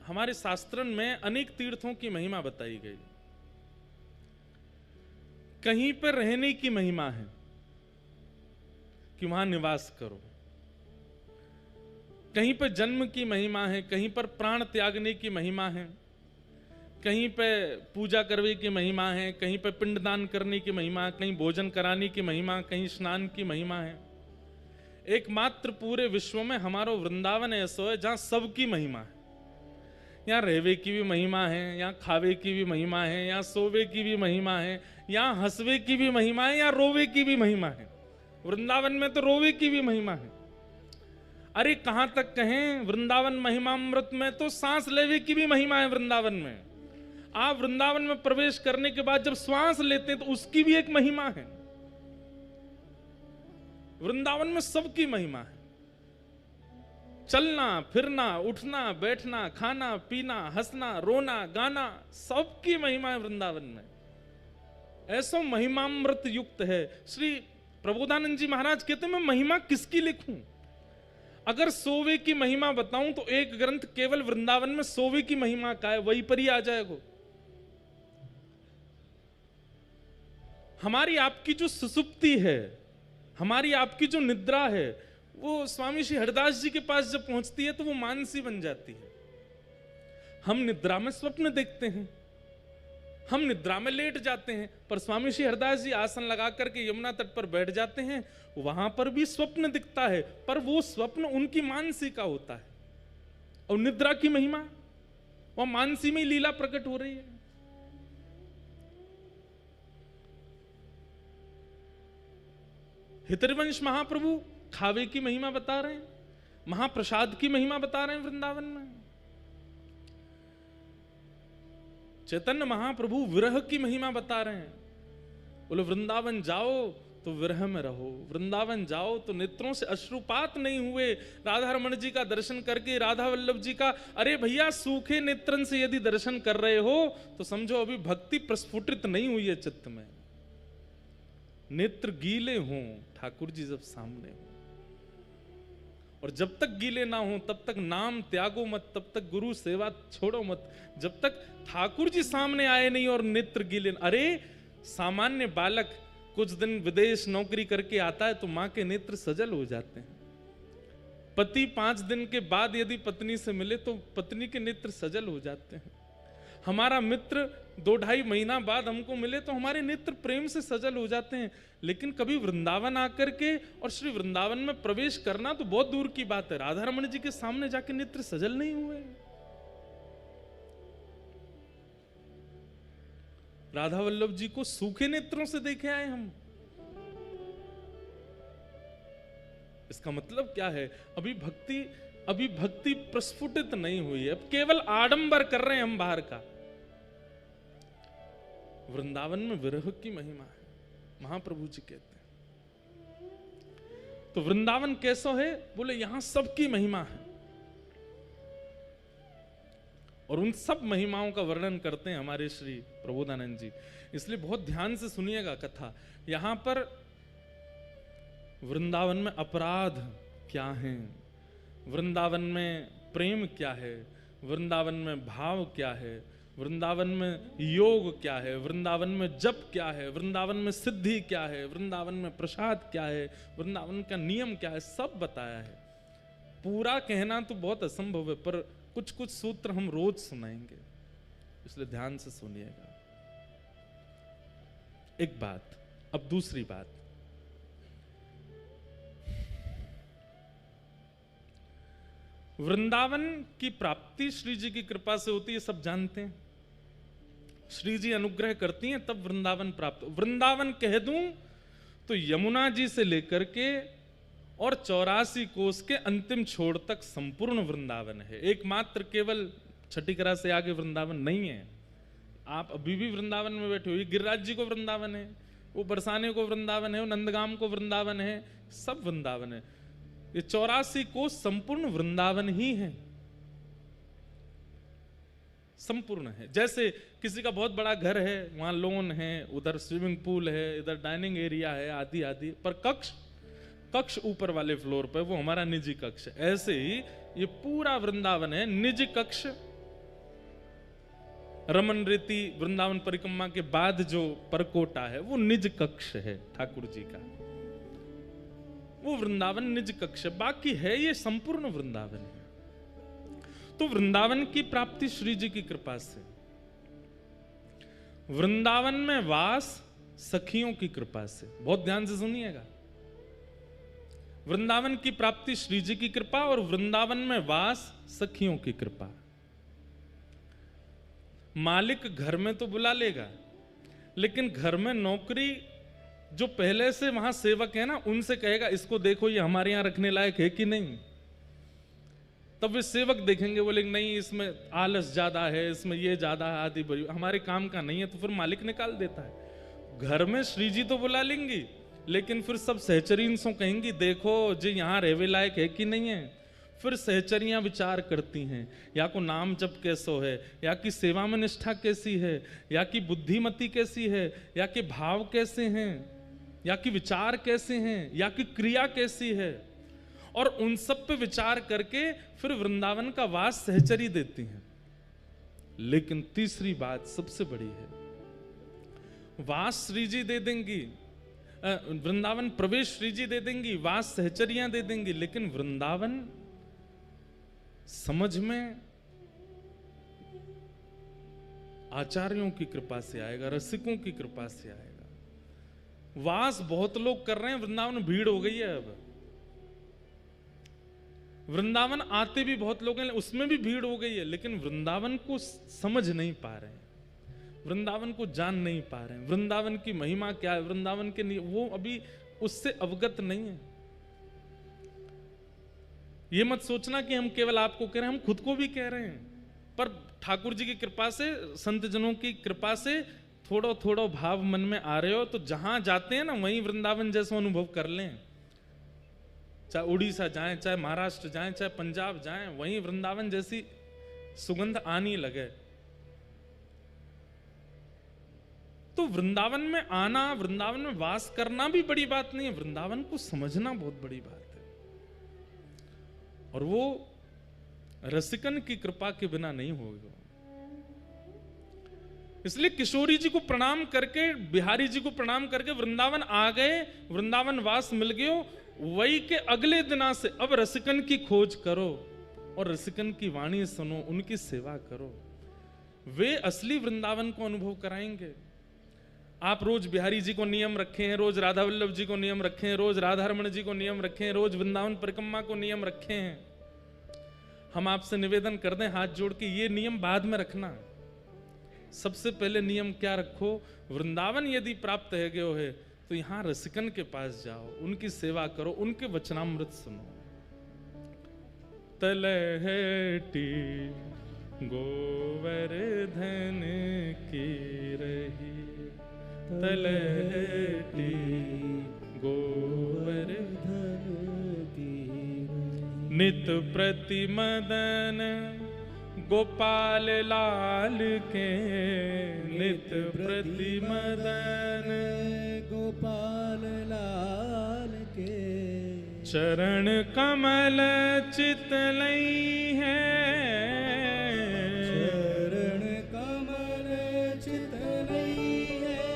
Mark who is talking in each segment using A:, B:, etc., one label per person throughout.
A: हमारे शास्त्रन में अनेक तीर्थों की महिमा बताई गई। कहीं पर रहने की महिमा है कि वहां निवास करो, कहीं पर जन्म की महिमा है, कहीं पर प्राण त्यागने की महिमा है, कहीं पे पूजा करने की महिमा है, कहीं पे पिंडदान करने की महिमा, कहीं भोजन कराने की महिमा, कहीं स्नान की महिमा है। एकमात्र पूरे विश्व में हमारा वृंदावन ऐसा है जहां सबकी महिमा है। यहाँ रहवे की भी महिमा है, यहाँ खावे की भी महिमा है, यहाँ सोवे की भी महिमा है, यहाँ हंसवे की भी महिमा है, यहाँ रोवे की भी महिमा है। वृंदावन में तो रोवे की भी महिमा है। अरे कहां तक कहें, वृंदावन महिमामृत में तो सांस लेवे की भी महिमा है। वृंदावन में आप वृंदावन में प्रवेश करने के बाद जब श्वास लेते हैं तो उसकी भी एक महिमा है। वृंदावन में सबकी महिमा है। चलना फिरना, उठना बैठना, खाना पीना, हंसना रोना गाना, सबकी महिमा है वृंदावन में। ऐसा महिमामृत युक्त है। श्री प्रबोधानंद जी महाराज कहते हैं मैं महिमा किसकी लिखूं? अगर सोवे की महिमा बताऊं तो एक ग्रंथ केवल वृंदावन में सोवे की महिमा का है, वही पर ही आ जाएगा। हमारी आपकी जो सुसुप्ति है, हमारी आपकी जो निद्रा है, वो स्वामी श्री हरिदास जी के पास जब पहुंचती है तो वो मानसी बन जाती है। हम निद्रा में स्वप्न देखते हैं, हम निद्रा में लेट जाते हैं, पर स्वामी श्री हरिदास जी आसन लगा करके यमुना तट पर बैठ जाते हैं, वहां पर भी स्वप्न दिखता है, पर वो स्वप्न उनकी मानसी का होता है। और निद्रा की महिमा, वह मानसी में लीला प्रकट हो रही है। हितरिवंश महाप्रभु खावे की महिमा बता रहे हैं, महाप्रसाद की महिमा बता रहे हैं वृंदावन में। चैतन्य महाप्रभु विरह की महिमा बता रहे हैं। बोले वृंदावन जाओ तो विरह में रहो, वृंदावन जाओ तो नेत्रों से अश्रुपात नहीं हुए। राधा रमण जी का दर्शन करके, राधा वल्लभ जी का, अरे भैया सूखे नेत्रन से यदि दर्शन कर रहे हो तो समझो अभी भक्ति प्रस्फुटित नहीं हुई है चित्त में। नेत्र गीले हों ठाकुर जी जब सामने हो, और जब तक गीले ना हो तब तक नाम त्यागो मत, तब तक गुरु सेवा छोड़ो मत। जब तक ठाकुर जी सामने आए नहीं और नेत्र गीले। अरे सामान्य बालक कुछ दिन विदेश नौकरी करके आता है तो मां के नेत्र सजल हो जाते हैं। पति 5 दिन के बाद यदि पत्नी से मिले तो पत्नी के नेत्र सजल हो जाते हैं। हमारा मित्र 2-2.5 महीना बाद हमको मिले तो हमारे नेत्र प्रेम से सजल हो जाते हैं। लेकिन कभी वृंदावन आकर के और श्री वृंदावन में प्रवेश करना तो बहुत दूर की बात है। राधा रमण जी के सामने जाके नेत्र सजल नहीं हुए। राधा वल्लभ जी को सूखे नेत्रों से देखे आए हम। इसका मतलब क्या है? अभी भक्ति प्रस्फुटित नहीं हुई है। अब केवल आडंबर कर रहे हैं हम बाहर का। वृंदावन में विरह की महिमा है, महाप्रभु जी कहते हैं। तो वृंदावन कैसा है? बोले यहां सबकी महिमा है, और उन सब महिमाओं का वर्णन करते हैं हमारे श्री प्रबोधानंद जी। इसलिए बहुत ध्यान से सुनिएगा कथा। यहां पर वृंदावन में अपराध क्या है, वृंदावन में प्रेम क्या है, वृंदावन में भाव क्या है, वृंदावन में योग क्या है, वृंदावन में जप क्या है, वृंदावन में सिद्धि क्या है, वृंदावन में प्रसाद क्या है, वृंदावन का नियम क्या है, सब बताया है। पूरा कहना तो बहुत असंभव है, पर कुछ कुछ सूत्र हम रोज सुनाएंगे, इसलिए ध्यान से सुनिएगा। एक बात। अब दूसरी बात, वृंदावन की प्राप्ति श्री जी की कृपा से होती है, सब जानते हैं। श्री जी अनुग्रह करती हैं तब वृंदावन प्राप्त। वृंदावन कह दूं तो यमुना जी से लेकर के और 84 कोस के अंतिम छोर तक संपूर्ण वृंदावन है। एकमात्र केवल छठीकरा से आगे वृंदावन नहीं है। आप अभी भी वृंदावन में बैठे हो। ये गिरिराज जी को वृंदावन है, वो बरसाने को वृंदावन है, वो नंदगाम को वृंदावन है, सब वृंदावन है। ये 84 कोस संपूर्ण वृंदावन ही है, संपूर्ण है। जैसे किसी का बहुत बड़ा घर है, वहां लॉन है, उधर स्विमिंग पूल है, इधर डाइनिंग एरिया है, आदि आदि, पर कक्ष ऊपर वाले फ्लोर पर, वो हमारा निजी कक्ष है। ऐसे ही ये पूरा वृंदावन है, निजी कक्ष रमन रीति वृंदावन परिक्रमा के बाद जो परकोटा है वो निज कक्ष है ठाकुर जी का, वो वृंदावन निज कक्ष, बाकी है ये संपूर्ण वृंदावन है। तो वृंदावन की प्राप्ति श्री जी की कृपा से, वृंदावन में वास सखियों की कृपा से। बहुत ध्यान से सुनिएगा, वृंदावन की प्राप्ति श्री जी की कृपा और वृंदावन में वास सखियों की कृपा। मालिक घर में तो बुला लेगा, लेकिन घर में नौकरी जो पहले से वहां सेवक है ना, उनसे कहेगा इसको देखो ये हमारे यहां रखने लायक है कि नहीं। तब वे सेवक देखेंगे, बोलेंगे नहीं इसमें आलस ज्यादा है, इसमें ये ज्यादा है, आदि बड़ी हमारे काम का नहीं है, तो फिर मालिक निकाल देता है। घर में श्री जी तो बुला लेंगी, लेकिन फिर सब सहचरी इनसे कहेंगी देखो जी यहाँ रहवे लायक है कि नहीं है। फिर सहचरियां विचार करती हैं, या को नाम जप कैसो है, या की सेवा में निष्ठा कैसी है, या की बुद्धिमती कैसी है, या के भाव कैसे हैं, या की विचार कैसे हैं, या की क्रिया कैसी है, और उन सब पे विचार करके फिर वृंदावन का वास सहचरी देती हैं। लेकिन तीसरी बात सबसे बड़ी है, वास श्री जी दे देंगी, वृंदावन प्रवेश श्री जी दे देंगी, वास सहचरियां दे देंगी, लेकिन वृंदावन समझ में आचार्यों की कृपा से आएगा, रसिकों की कृपा से आएगा। वास बहुत लोग कर रहे हैं, वृंदावन में भीड़ हो गई है। अब वृंदावन आते भी बहुत लोग हैं, उसमें भी भीड़ हो गई है, लेकिन वृंदावन को समझ नहीं पा रहे हैं, वृंदावन को जान नहीं पा रहे हैं, वृंदावन की महिमा क्या है, वृंदावन के वो अभी उससे अवगत नहीं है। ये मत सोचना कि हम केवल आपको कह रहे हैं, हम खुद को भी कह रहे हैं, पर ठाकुर जी की कृपा से, संत जनों की कृपा से थोड़ा थोड़ा भाव मन में आ रहे हो, तो जहां जाते हैं ना वहीं वृंदावन जैसा अनुभव कर लें। चाहे उड़ीसा जाएं, चाहे महाराष्ट्र जाएं, चाहे पंजाब जाएं, वहीं वृंदावन जैसी सुगंध आनी लगे। तो वृंदावन में आना, वृंदावन में वास करना भी बड़ी बात नहीं है, वृंदावन को समझना बहुत बड़ी बात है। और वो रसिकन की कृपा के बिना नहीं होगा। इसलिए किशोरी जी को प्रणाम करके, बिहारी जी को प्रणाम करके वृंदावन आ गए, वृंदावन वास मिल गयो। वही के अगले दिना से अब रसिकन की खोज करो और रसिकन की वाणी सुनो, उनकी सेवा करो, वे असली वृंदावन को अनुभव कराएंगे। आप रोज बिहारी जी को नियम रखें, रोज राधा वल्लभ जी को नियम रखें, रोज राधा रमण जी को नियम रखें, रोज वृंदावन परिक्रमा को नियम रखें। हम आपसे निवेदन कर दें हाथ जोड़ के, ये नियम बाद में रखना। सबसे पहले नियम क्या रखो, वृंदावन यदि प्राप्त है गयो है तो यहां रसिकन के पास जाओ, उनकी सेवा करो, उनके वचनामृत सुनो। तलहटी गोवर्धन की रही, तलहटी गोवर्धन की, नित प्रति मदन गोपाल लाल के, नित प्रति मदन
B: गोपाल लाल के,
A: चरण कमल चितलई है,
B: चरण कमल चितलई है,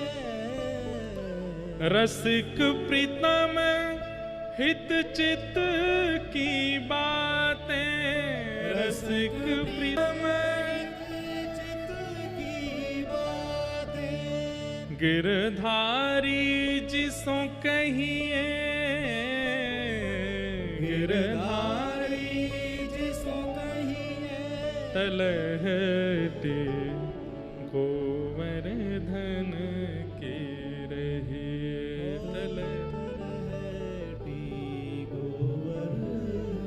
A: रसिक प्रीतम हित चित की बातें, रसिक प्रीतम
B: चित की बातें,
A: गिरधारी जिसों कहिए,
B: गिरधारी जिसों कहिए,
A: तलहटी गोवर्धन की रही,
B: तलहटी गोवर्धन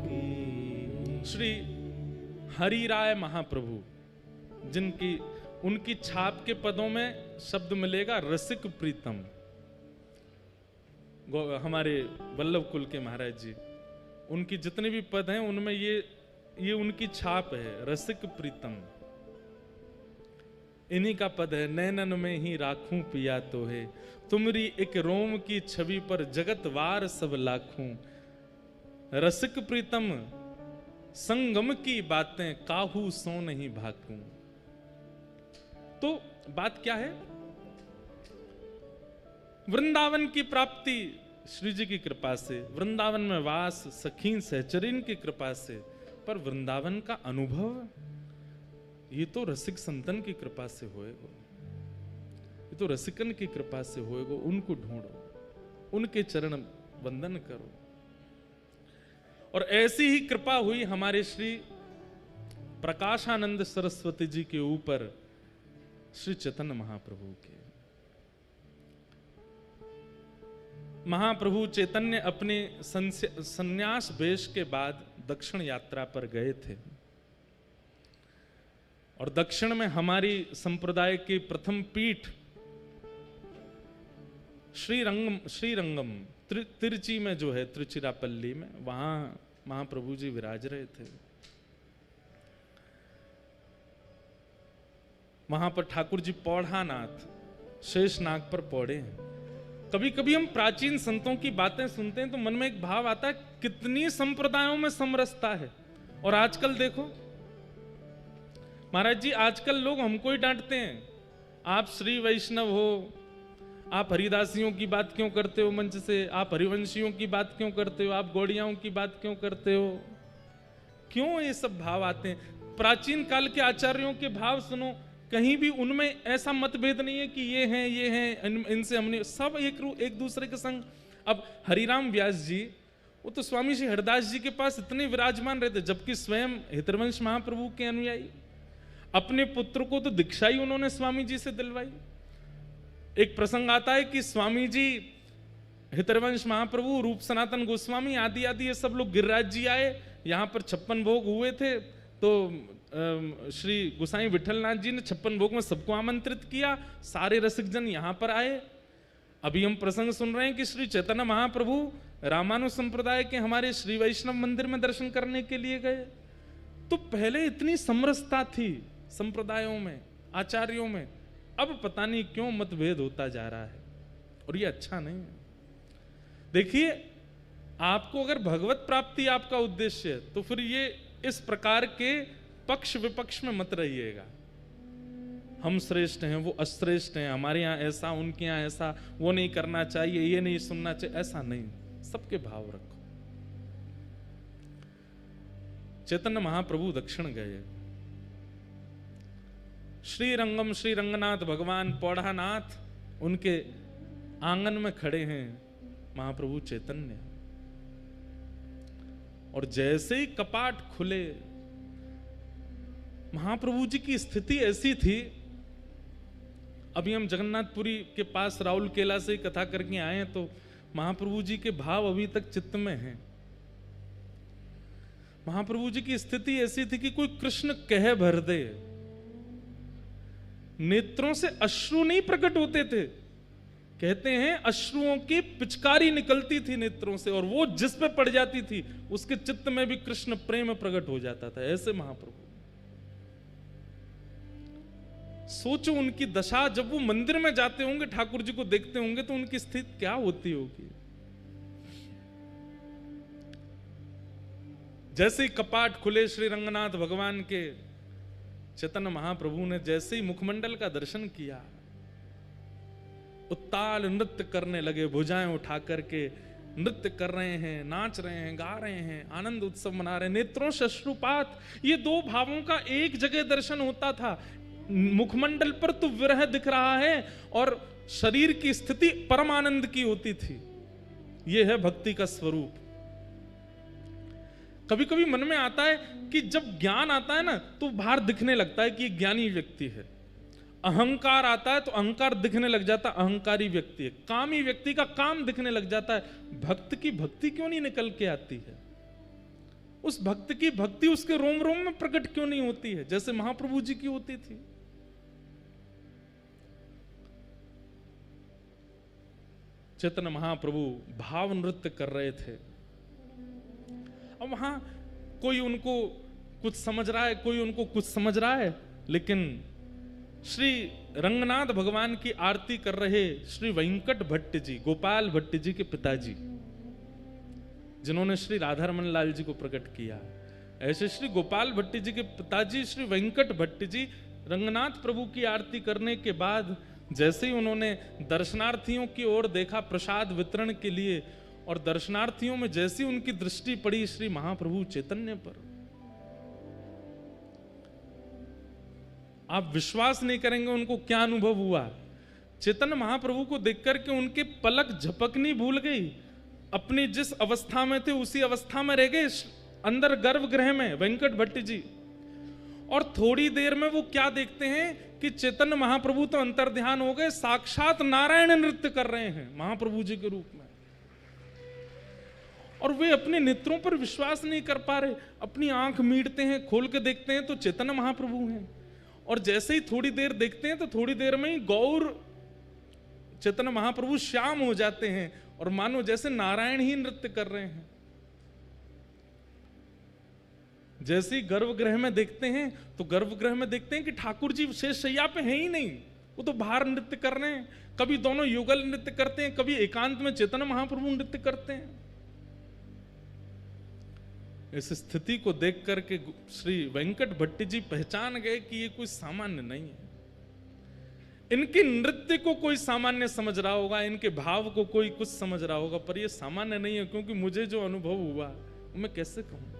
B: की।
A: श्री हरि राय महाप्रभु, जिनकी उनकी छाप के पदों में शब्द मिलेगा रसिक प्रीतम। हमारे वल्लभ कुल के महाराज जी, उनकी जितने भी पद हैं उनमें ये उनकी छाप है, रसिक प्रीतम। इन्हीं का पद है, नैनन में ही राखूं पिया तो है, तुमरी एक रोम की छवि पर जगत वार सब लाखूं। रसिक प्रीतम संगम की बातें काहू सो नहीं भाकूं। तो बात क्या है? वृंदावन की प्राप्ति श्री जी की कृपा से, वृंदावन में वास सखीन सहचरीन की कृपा से, पर वृंदावन का अनुभव ये तो रसिक संतन की कृपा से होएगा, ये तो रसिकन की कृपा से होएगा। उनको ढूंढो, उनके चरण वंदन करो। और ऐसी ही कृपा हुई हमारे श्री प्रकाशानंद सरस्वती जी के ऊपर श्री चैतन्य महाप्रभु के। महाप्रभु चैतन्य अपने संन्यास वेश के बाद दक्षिण यात्रा पर गए थे, और दक्षिण में हमारी संप्रदाय की प्रथम पीठ श्रीरंगम तिरुचि में जो है, तिरुचिरापल्ली में, वहां महाप्रभु जी विराज रहे थे। वहां पर ठाकुर जी पौढ़ानाथ शेषनाग पर पौड़े हैं। कभी कभी हम प्राचीन संतों की बातें सुनते हैं तो मन में एक भाव आता है, कितनी संप्रदायों में समरसता है। और आजकल देखो महाराज जी, आजकल लोग हमको ही डांटते हैं, आप श्री वैष्णव हो, आप हरिदासियों की बात क्यों करते हो मंच से, आप हरिवंशियों की बात क्यों करते हो, आप गौड़ियाओं की बात क्यों करते हो। क्यों ये सब भाव आते हैं? प्राचीन काल के आचार्यों के भाव सुनो, कहीं भी उनमें ऐसा मतभेद नहीं है कि ये हैं इनसे हमने, सब एक दूसरे के संग। अब हरिराम व्यास जी, वो तो स्वामी श्री हरदास जी के पास इतने विराजमान रहते, जबकि स्वयं हितरवंश महाप्रभु के अनुयायी। अपने पुत्र को तो दीक्षा ही उन्होंने स्वामी जी से दिलवाई। एक प्रसंग आता है कि स्वामी जी, हितरवंश महाप्रभु, रूप सनातन गोस्वामी आदि आदि ये सब लोग, गिरिराज जी आए, यहाँ पर 56 भोग हुए थे, तो श्री गोसाई विठलनाथ जी ने 56 भोग में सबको आमंत्रित किया, सारे रसिक जन यहाँ पर आए। अभी हम प्रसंग सुन रहे हैं कि श्री चैतन्य महाप्रभु रामानु संप्रदाय के हमारे श्री वैष्णव मंदिर में दर्शन करने के लिए गए। तो पहले इतनी समरसता थी संप्रदायों में, आचार्यों में, अब पता नहीं क्यों मतभेद होता जा रहा है, और ये अच्छा नहीं है। देखिए, आपको अगर भगवत प्राप्ति आपका उद्देश्य है तो फिर ये इस प्रकार के पक्ष विपक्ष में मत रहिएगा। हम श्रेष्ठ हैं, वो अश्रेष्ठ हैं, हमारे यहाँ ऐसा, उनके यहाँ ऐसा, वो नहीं करना चाहिए, ये नहीं सुनना चाहिए, ऐसा नहीं। सबके भाव रखो। चैतन्य महाप्रभु दक्षिण गए। श्रीरंगम श्री रंगनाथ भगवान पौढ़ानाथ उनके आंगन में खड़े हैं महाप्रभु चैतन्य। और जैसे ही कपाट खुले, महाप्रभु जी की स्थिति ऐसी थी, अभी हम जगन्नाथपुरी के पास राउल केला से कथा करके आए हैं, तो महाप्रभु जी के भाव अभी तक चित्त में हैं। महाप्रभु जी की स्थिति ऐसी थी कि कोई कृष्ण कह भर दे, नेत्रों से अश्रु नहीं प्रकट होते थे। कहते हैं अश्रुओं की पिचकारी निकलती थी नेत्रों से, और वो जिस पे पड़ जाती थी उसके चित्त में भी कृष्ण प्रेम प्रकट हो जाता था। ऐसे महाप्रभु। सोचो उनकी दशा, जब वो मंदिर में जाते होंगे, ठाकुर जी को देखते होंगे, तो उनकी स्थिति क्या होती होगी। जैसे ही कपाट खुले श्री रंगनाथ भगवान के, चैतन्य महाप्रभु ने जैसे ही मुखमंडल का दर्शन किया, उत्ताल नृत्य करने लगे, भुजाएं उठा करके नृत्य कर रहे हैं, नाच रहे हैं, गा रहे हैं, आनंद उत्सव मना रहे हैं, नेत्रों से अश्रुपात। ये दो भावों का एक जगह दर्शन होता था। मुखमंडल पर तो विरह दिख रहा है और शरीर की स्थिति परम आनंद की होती थी। यह है भक्ति का स्वरूप। कभी कभी मन में आता है कि जब ज्ञान आता है ना, तो बाहर दिखने लगता है कि ज्ञानी व्यक्ति है। अहंकार आता है तो अहंकार दिखने लग जाता है, अहंकारी व्यक्ति है। कामी व्यक्ति का काम दिखने लग जाता है। भक्त की भक्ति क्यों नहीं निकल के आती है? उस भक्त की भक्ति उसके रोम रोम में प्रकट क्यों नहीं होती है, जैसे महाप्रभु जी की होती थी? चैतन्य महाप्रभु भाव नृत्य कर रहे थे। अब वहां कोई उनको कुछ समझ रहा है, कोई उनको कुछ समझ रहा है, लेकिन श्री रंगनाथ भगवान की आरती कर रहे श्री वेंकट भट्ट जी, गोपाल भट्ट जी के पिताजी, जिन्होंने श्री राधारमण लाल जी को प्रकट किया, ऐसे श्री गोपाल भट्ट जी के पिताजी श्री वेंकट भट्ट जी रंगनाथ प्रभु की आरती करने के बाद जैसे ही उन्होंने दर्शनार्थियों की ओर देखा प्रसाद वितरण के लिए, और दर्शनार्थियों में जैसी उनकी दृष्टि पड़ी श्री महाप्रभु चैतन्य पर, आप विश्वास नहीं करेंगे उनको क्या अनुभव हुआ। चैतन्य महाप्रभु को देख करके उनके पलक झपकनी भूल गई। अपनी जिस अवस्था में थे उसी अवस्था में रह गए, अंदर गर्भगृह में वेंकट भट्ट जी। और थोड़ी देर में वो क्या देखते हैं कि चैतन्य महाप्रभु तो अंतर ध्यान हो गए, साक्षात नारायण नृत्य कर रहे हैं महाप्रभु जी के रूप में। और वे अपने नेत्रों पर विश्वास नहीं कर पा रहे, अपनी आंख मीटते हैं, खोल के देखते हैं तो चैतन्य महाप्रभु हैं। और जैसे ही थोड़ी देर देखते हैं तो थोड़ी देर में ही गौर चैतन्य महाप्रभु श्याम हो जाते हैं और मानो जैसे नारायण ही नृत्य कर रहे हैं। जैसे ही गर्भगृह में देखते हैं तो गर्भगृह में देखते हैं कि ठाकुर जी शेष शैया पे हैं ही नहीं, वो तो बाहर नृत्य कर रहे हैं। कभी दोनों युगल नृत्य करते हैं, कभी एकांत में चैतन्य महाप्रभु नृत्य करते हैं। इस स्थिति को देख करके श्री वेंकट भट्ट जी पहचान गए कि ये कोई सामान्य नहीं है। इनके नृत्य को कोई सामान्य समझ रहा होगा, इनके भाव को कोई कुछ समझ रहा होगा, पर ये सामान्य नहीं है, क्योंकि मुझे जो अनुभव हुआ वो मैं कैसे कहूं।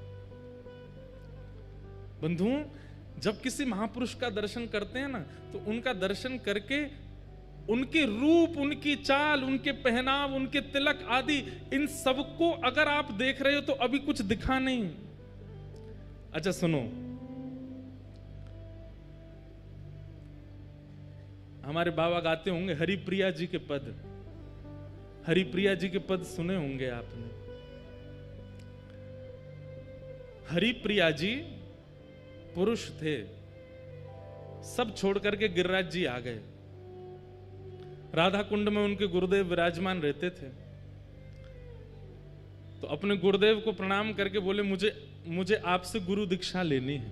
A: बंधुओं, जब किसी महापुरुष का दर्शन करते हैं ना, तो उनका दर्शन करके उनके रूप, उनकी चाल, उनके पहनाव, उनके तिलक आदि, इन सबको अगर आप देख रहे हो तो अभी कुछ दिखा नहीं। अच्छा सुनो, हमारे बाबा गाते होंगे हरिप्रिया जी के पद। हरिप्रिया जी के पद सुने होंगे आपने। हरिप्रिया जी पुरुष थे, सब छोड़ करके गिरिराज जी आ गए। राधा कुंड में उनके गुरुदेव विराजमान रहते थे, तो अपने गुरुदेव को प्रणाम करके बोले मुझे आपसे गुरु दीक्षा लेनी है।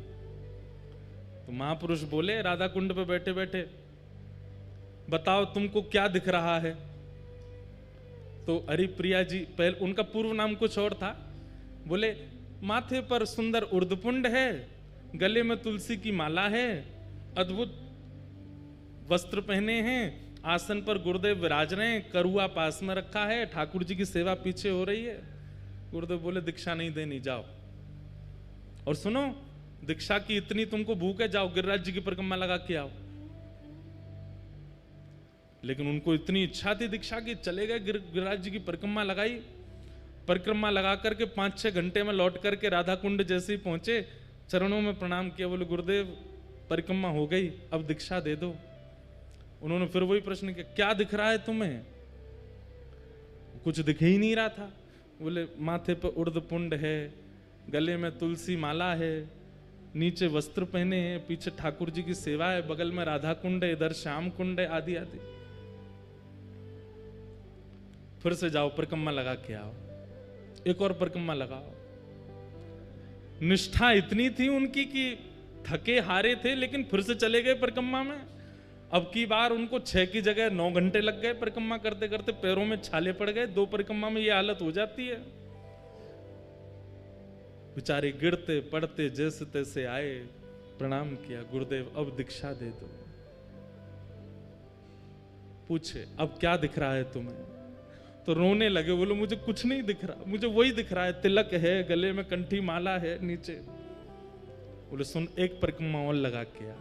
A: तो महापुरुष बोले राधा कुंड पे बैठे बैठे, बताओ तुमको क्या दिख रहा है। तो हरिप्रिया जी, पहले उनका पूर्व नाम कुछ और था, बोले माथे पर सुंदर उर्दपुंड है, गले में तुलसी की माला है, अद्भुत वस्त्र पहने हैं, आसन पर गुरुदेव विराज रहे हैं, करुआ पास में रखा है, ठाकुर जी की सेवा पीछे हो रही है। गुरुदेव बोले दीक्षा नहीं देनी, जाओ। और सुनो, दीक्षा की इतनी तुमको भूख है, जाओ गिरिराज जी की परिक्रमा लगा के आओ। लेकिन उनको इतनी इच्छा थी दीक्षा की, चले गए गिरिराज जी की परिक्रमा लगाई। परिक्रमा लगा करके 5-6 घंटे में लौट करके राधा कुंड जैसे ही पहुंचे, चरणों में प्रणाम किया, बोले गुरुदेव परिक्रमा हो गई, अब दीक्षा दे दो। उन्होंने फिर वही प्रश्न किया, क्या दिख रहा है तुम्हें? कुछ दिख ही नहीं रहा था। बोले माथे पर उर्दपुंड है, गले में तुलसी माला है, नीचे वस्त्र पहने हैं, पीछे ठाकुर जी की सेवा है, बगल में राधा कुंड है, इधर श्याम कुंड है, आदि आदि। फिर से जाओ परिक्रमा लगा के आओ, एक और परिक्रमा लगाओ। निष्ठा इतनी थी उनकी कि थके हारे थे, लेकिन फिर से चले गए परिक्रमा में। अब की बार उनको 6 की जगह 9 घंटे लग गए परिक्रमा करते करते, पैरों में छाले पड़ गए। 2 परिक्रमा में ये हालत हो जाती है। बेचारे गिरते पड़ते जैसे तैसे आए, प्रणाम किया, गुरुदेव अब दीक्षा दे दो। पूछे अब क्या दिख रहा है तुम्हें? तो रोने लगे, बोलो मुझे कुछ नहीं दिख रहा, मुझे वही दिख रहा है, तिलक है, गले में कंठी माला है, नीचे। बोले सुन, एक परिक्रमा और लगा के आ।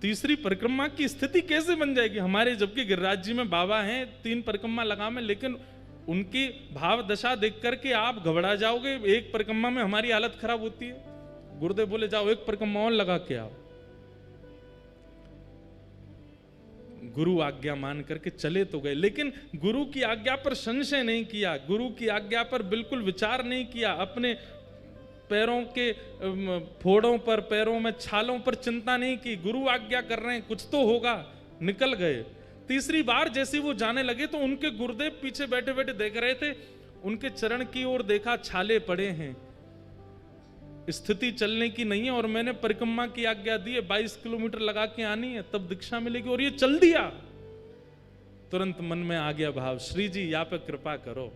A: तीसरी परिक्रमा की स्थिति कैसे बन जाएगी हमारे, जबकि गिरिराज जी में बाबा हैं, 3 परिक्रमा लगा में, लेकिन उनकी भाव दशा देख करके आप घबरा जाओगे। एक परिक्रमा में हमारी हालत खराब होती है। गुरुदेव बोले जाओ एक परिक्रमा और लगा के आओ। गुरु आज्ञा मान करके चले तो गए, लेकिन गुरु की आज्ञा पर संशय नहीं किया, गुरु की आज्ञा पर बिल्कुल विचार नहीं किया, अपने पैरों के फोड़ों पर, पैरों में छालों पर चिंता नहीं की। गुरु आज्ञा कर रहे हैं, कुछ तो होगा, निकल गए। तीसरी बार जैसे वो जाने लगे तो उनके गुरुदेव पीछे बैठे बैठे देख रहे थे, उनके चरण की ओर देखा, छाले पड़े हैं, स्थिति चलने की नहीं है, और मैंने परिक्रमा की आज्ञा दी है, 22 किलोमीटर लगा के आनी है, तब दीक्षा मिलेगी, और ये चल दिया। तुरंत मन में आ गया भाव, श्री जी यहाँ पे कृपा करो।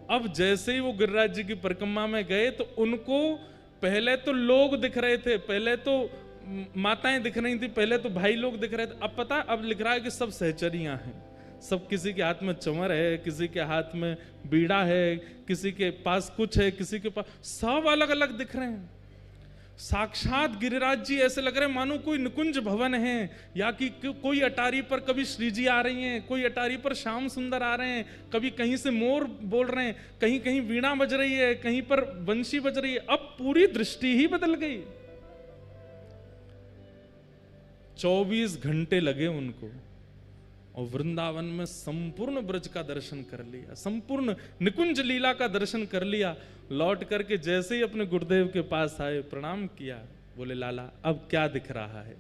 A: अब जैसे ही वो गिरिराज जी की परिक्रमा में गए तो उनको पहले तो लोग दिख रहे थे, पहले तो माताएं दिख रही थी, पहले तो भाई लोग दिख रहे थे, अब पता अब लिख रहा है कि सब सहचरियां हैं, सब किसी के हाथ में चंवर है, किसी के हाथ में बीड़ा है, किसी के पास कुछ है, किसी के पास, सब अलग अलग दिख रहे हैं। साक्षात गिरिराज जी ऐसे लग रहे हैं मानो कोई निकुंज भवन है, या कि कोई अटारी पर कभी श्री जी आ रही हैं, कोई अटारी पर श्याम सुंदर आ रहे हैं, कभी कहीं से मोर बोल रहे हैं, कहीं कहीं वीणा बज रही है, कहीं पर बंशी बज रही है। अब पूरी दृष्टि ही बदल गई। 24 घंटे लगे उनको और वृंदावन में संपूर्ण ब्रज का दर्शन कर लिया, संपूर्ण निकुंज लीला का दर्शन कर लिया। लौट करके जैसे ही अपने गुरुदेव के पास आए, प्रणाम किया, बोले लाला अब क्या दिख रहा है?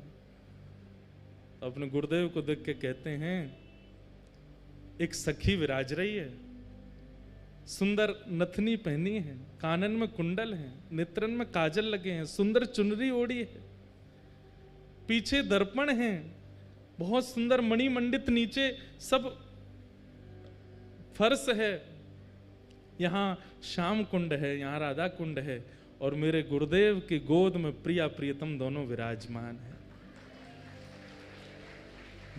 A: तो अपने गुरुदेव को देख के कहते हैं, एक सखी विराज रही है, सुंदर नथनी पहनी है, कानन में कुंडल है, नेत्रन में काजल लगे हैं, सुंदर चुनरी ओढ़ी है, पीछे दर्पण है, बहुत सुंदर मणिमंडित नीचे सब फर्श है, यहां श्याम कुंड है, यहां राधा कुंड है, और मेरे गुरुदेव की गोद में प्रिया प्रियतम दोनों विराजमान है।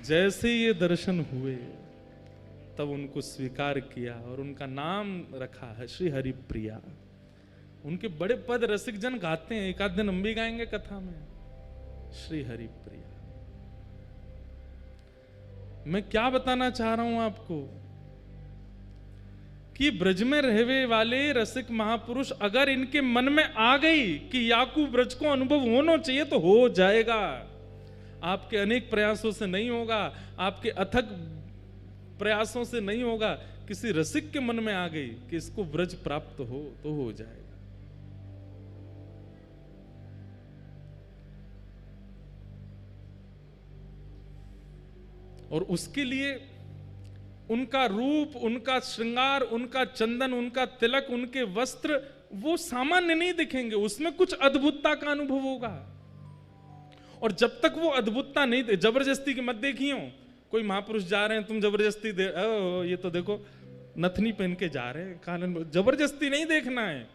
A: जैसे ये दर्शन हुए तब उनको स्वीकार किया और उनका नाम रखा है श्री हरि प्रिया। उनके बड़े पद रसिक जन गाते हैं, एक आध दिन हम भी गाएंगे कथा में, श्री हरि प्रिया। मैं क्या बताना चाह रहा हूं आपको कि ब्रज में रहने वाले रसिक महापुरुष अगर इनके मन में आ गई कि याकू ब्रज को अनुभव होना चाहिए तो हो जाएगा। आपके अनेक प्रयासों से नहीं होगा, आपके अथक प्रयासों से नहीं होगा, किसी रसिक के मन में आ गई कि इसको ब्रज प्राप्त हो तो हो जाएगा। और उसके लिए उनका रूप, उनका श्रृंगार, उनका चंदन, उनका तिलक, उनके वस्त्र वो सामान्य नहीं दिखेंगे, उसमें कुछ अद्भुतता का अनुभव होगा। और जब तक वो अद्भुतता नहीं दे, जबरदस्ती की मत देखियो, कोई महापुरुष जा रहे हैं तुम जबरदस्ती दे, ये तो देखो नथनी पहन के जा रहे हैं, कानन, जबरदस्ती नहीं देखना है।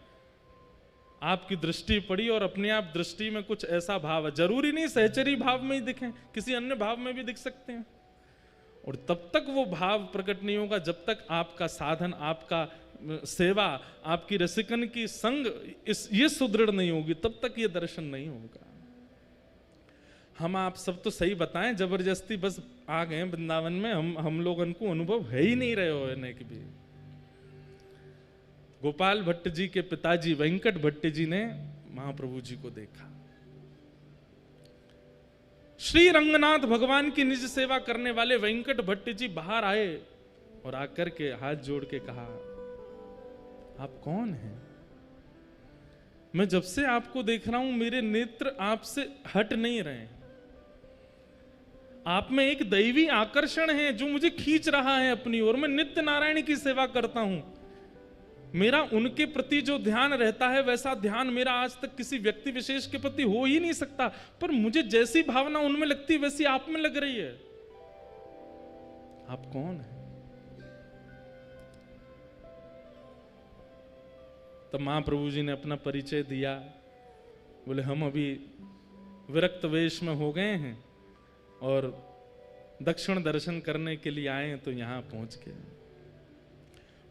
A: आपकी दृष्टि पड़ी और अपने आप दृष्टि में कुछ ऐसा भाव है, जरूरी नहीं सहचरी भाव में ही दिखें, किसी अन्य भाव में भी दिख सकते हैं। और तब तक वो भाव प्रकट नहीं होगा जब तक आपका साधन, आपका सेवा, आपकी रसिकन की संग ये सुदृढ़ नहीं होगी, तब तक ये दर्शन नहीं होगा। हम आप सब तो सही बताएं, जबरदस्ती बस आ गए वृंदावन में, हम लोगों को अनुभव है ही नहीं रहे होने की भी। गोपाल भट्ट जी के पिताजी वेंकट भट्ट जी ने महाप्रभु जी को देखा। श्री रंगनाथ भगवान की निज सेवा करने वाले वेंकट भट्ट जी बाहर आए और आकर के हाथ जोड़ के कहा, आप कौन हैं? मैं जब से आपको देख रहा हूं मेरे नेत्र आपसे हट नहीं रहे, आप में एक दैवी आकर्षण है जो मुझे खींच रहा है अपनी ओर। मैं नित्य नारायण की सेवा करता हूं, मेरा उनके प्रति जो ध्यान रहता है वैसा ध्यान मेरा आज तक किसी व्यक्ति विशेष के प्रति हो ही नहीं सकता, पर मुझे जैसी भावना उनमें लगती वैसी आप में लग रही है। आप कौन है? तब महाप्रभु जी ने अपना परिचय दिया, बोले हम अभी विरक्त वेश में हो गए हैं और दक्षिण दर्शन करने के लिए आए हैं, तो यहां पहुंच गए।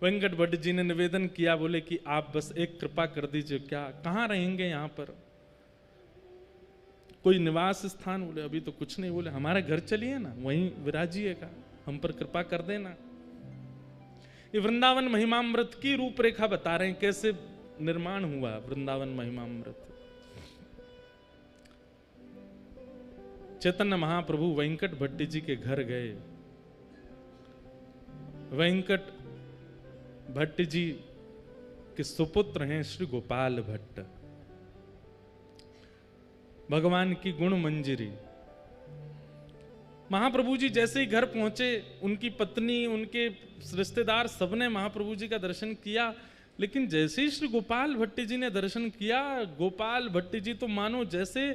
A: वेंकट भट्ट जी ने निवेदन किया, बोले कि आप बस एक कृपा कर दीजिए, क्या कहाँ रहेंगे यहाँ पर, कोई निवास स्थान? बोले अभी तो कुछ नहीं। बोले हमारे घर चलिए ना, वहीं विराजिएगा, हम पर कृपा कर देना। ये वृंदावन महिमामृत की रूपरेखा बता रहे हैं, कैसे निर्माण हुआ वृंदावन महिमामृत। चैतन्य महाप्रभु वेंकट भट्ट जी के घर गए। वेंकट भट्ट जी के सुपुत्र हैं श्री गोपाल भट्ट, भगवान की गुण मंजरी। महाप्रभु जी जैसे ही घर पहुंचे, उनकी पत्नी, उनके रिश्तेदार सबने महाप्रभु जी का दर्शन किया, लेकिन जैसे ही श्री गोपाल भट्ट जी ने दर्शन किया, गोपाल भट्ट जी तो मानो जैसे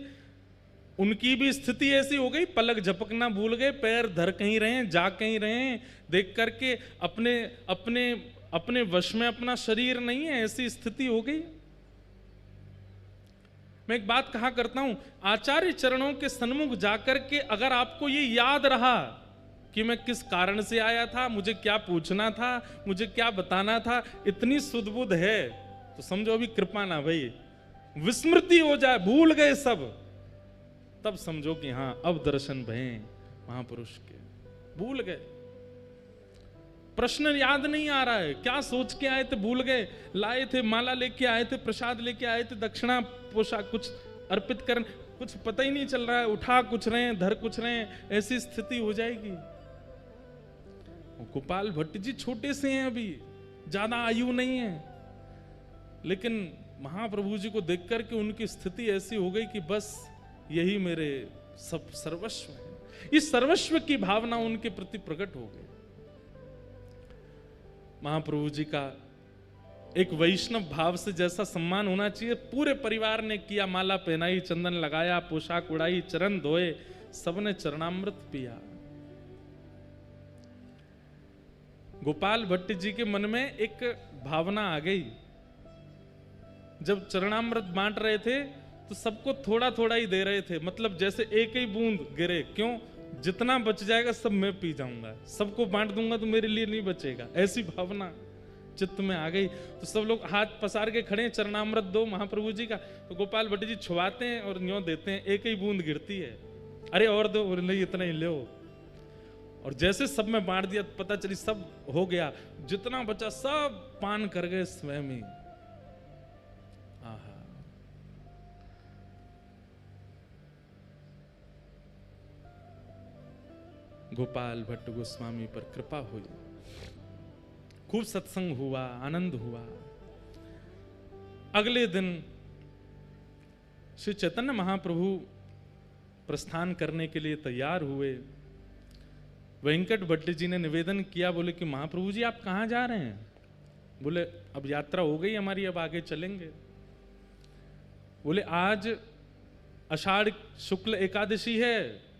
A: उनकी भी स्थिति ऐसी हो गई, पलक झपकना भूल गए, पैर धर कहीं रहे, जा कहीं रहे, देख करके अपने अपने अपने वश में अपना शरीर नहीं है, ऐसी स्थिति हो गई। मैं एक बात कहा करता हूं, आचार्य चरणों के सन्मुख जाकर के अगर आपको ये याद रहा कि मैं किस कारण से आया था, मुझे क्या पूछना था, मुझे क्या बताना था, इतनी सुध-बुध है तो समझो अभी कृपा ना भाई। विस्मृति हो जाए, भूल गए सब, तब समझो कि हां अब दर्शन भये महापुरुष के। भूल गए, प्रश्न याद नहीं आ रहा है, क्या सोच के आए थे भूल गए, लाए थे माला लेके आए थे, प्रसाद लेके आए थे, दक्षिणा पोशाक कुछ अर्पित करने, कुछ पता ही नहीं चल रहा है, उठा कुछ रहे हैं, धर कुछ रहे हैं, ऐसी स्थिति हो जाएगी। गोपाल भट्ट जी छोटे से हैं, अभी ज्यादा आयु नहीं है, लेकिन महाप्रभु जी को देख करके उनकी स्थिति ऐसी हो गई कि बस यही मेरे सब सर्वस्व है। इस सर्वस्व की भावना उनके प्रति प्रकट हो गई। महाप्रभु जी का एक वैष्णव भाव से जैसा सम्मान होना चाहिए, पूरे परिवार ने किया, माला पहनाई, चंदन लगाया, पोशाक उड़ाई, चरण धोए, सबने चरणामृत पिया। गोपाल भट्ट जी के मन में एक भावना आ गई, जब चरणामृत बांट रहे थे तो सबको थोड़ा थोड़ा ही दे रहे थे, मतलब जैसे एक ही बूंद गिरे, क्यों, जितना बच जाएगा सब मैं पी जाऊंगा, सबको बांट दूंगा तो मेरे लिए नहीं बचेगा, ऐसी भावना चित्त में आ गई। तो सब लोग हाथ पसार के खड़े, चरणामृत दो महाप्रभु जी का, तो गोपाल भट्ट जी छुआते हैं और न्यों देते हैं, एक ही बूंद गिरती है, अरे और दो, और नहीं इतना ही लो। और जैसे सब में बांट दिया, पता चली सब हो गया, जितना बचा सब पान कर गए स्वयं ही। गोपाल भट्ट गोस्वामी पर कृपा हुई, खूब सत्संग हुआ, आनंद हुआ। अगले दिन श्री चैतन्य महाप्रभु प्रस्थान करने के लिए तैयार हुए। वेंकट भट्ट जी ने निवेदन किया, बोले कि महाप्रभु जी आप कहां जा रहे हैं? बोले अब यात्रा हो गई हमारी, अब आगे चलेंगे। बोले आज आषाढ़ शुक्ल एकादशी है,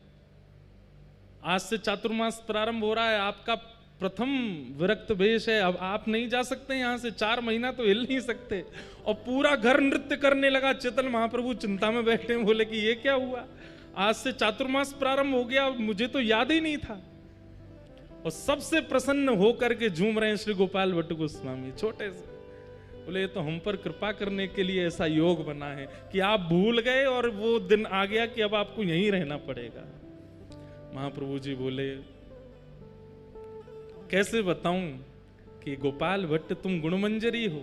A: आज से चातुर्मास प्रारंभ हो रहा है, आपका प्रथम विरक्त वेश है, अब आप नहीं जा सकते यहां से, 4 महीना तो हिल नहीं सकते। और पूरा घर नृत्य करने लगा। चैतन्य महाप्रभु चिंता में बैठे, बोले कि ये क्या हुआ, आज से चातुर्मास प्रारंभ हो गया, मुझे तो याद ही नहीं था। और सबसे प्रसन्न होकर के झूम रहे हैं श्री गोपाल भट्ट गोस्वामी, छोटे से। बोले ये तो हम पर कृपा करने के लिए ऐसा योग बना है कि आप भूल गए और वो दिन आ गया कि अब आपको यहीं रहना पड़ेगा। महाप्रभु जी बोले कैसे बताऊं कि गोपाल भट्ट तुम गुणमंजरी हो,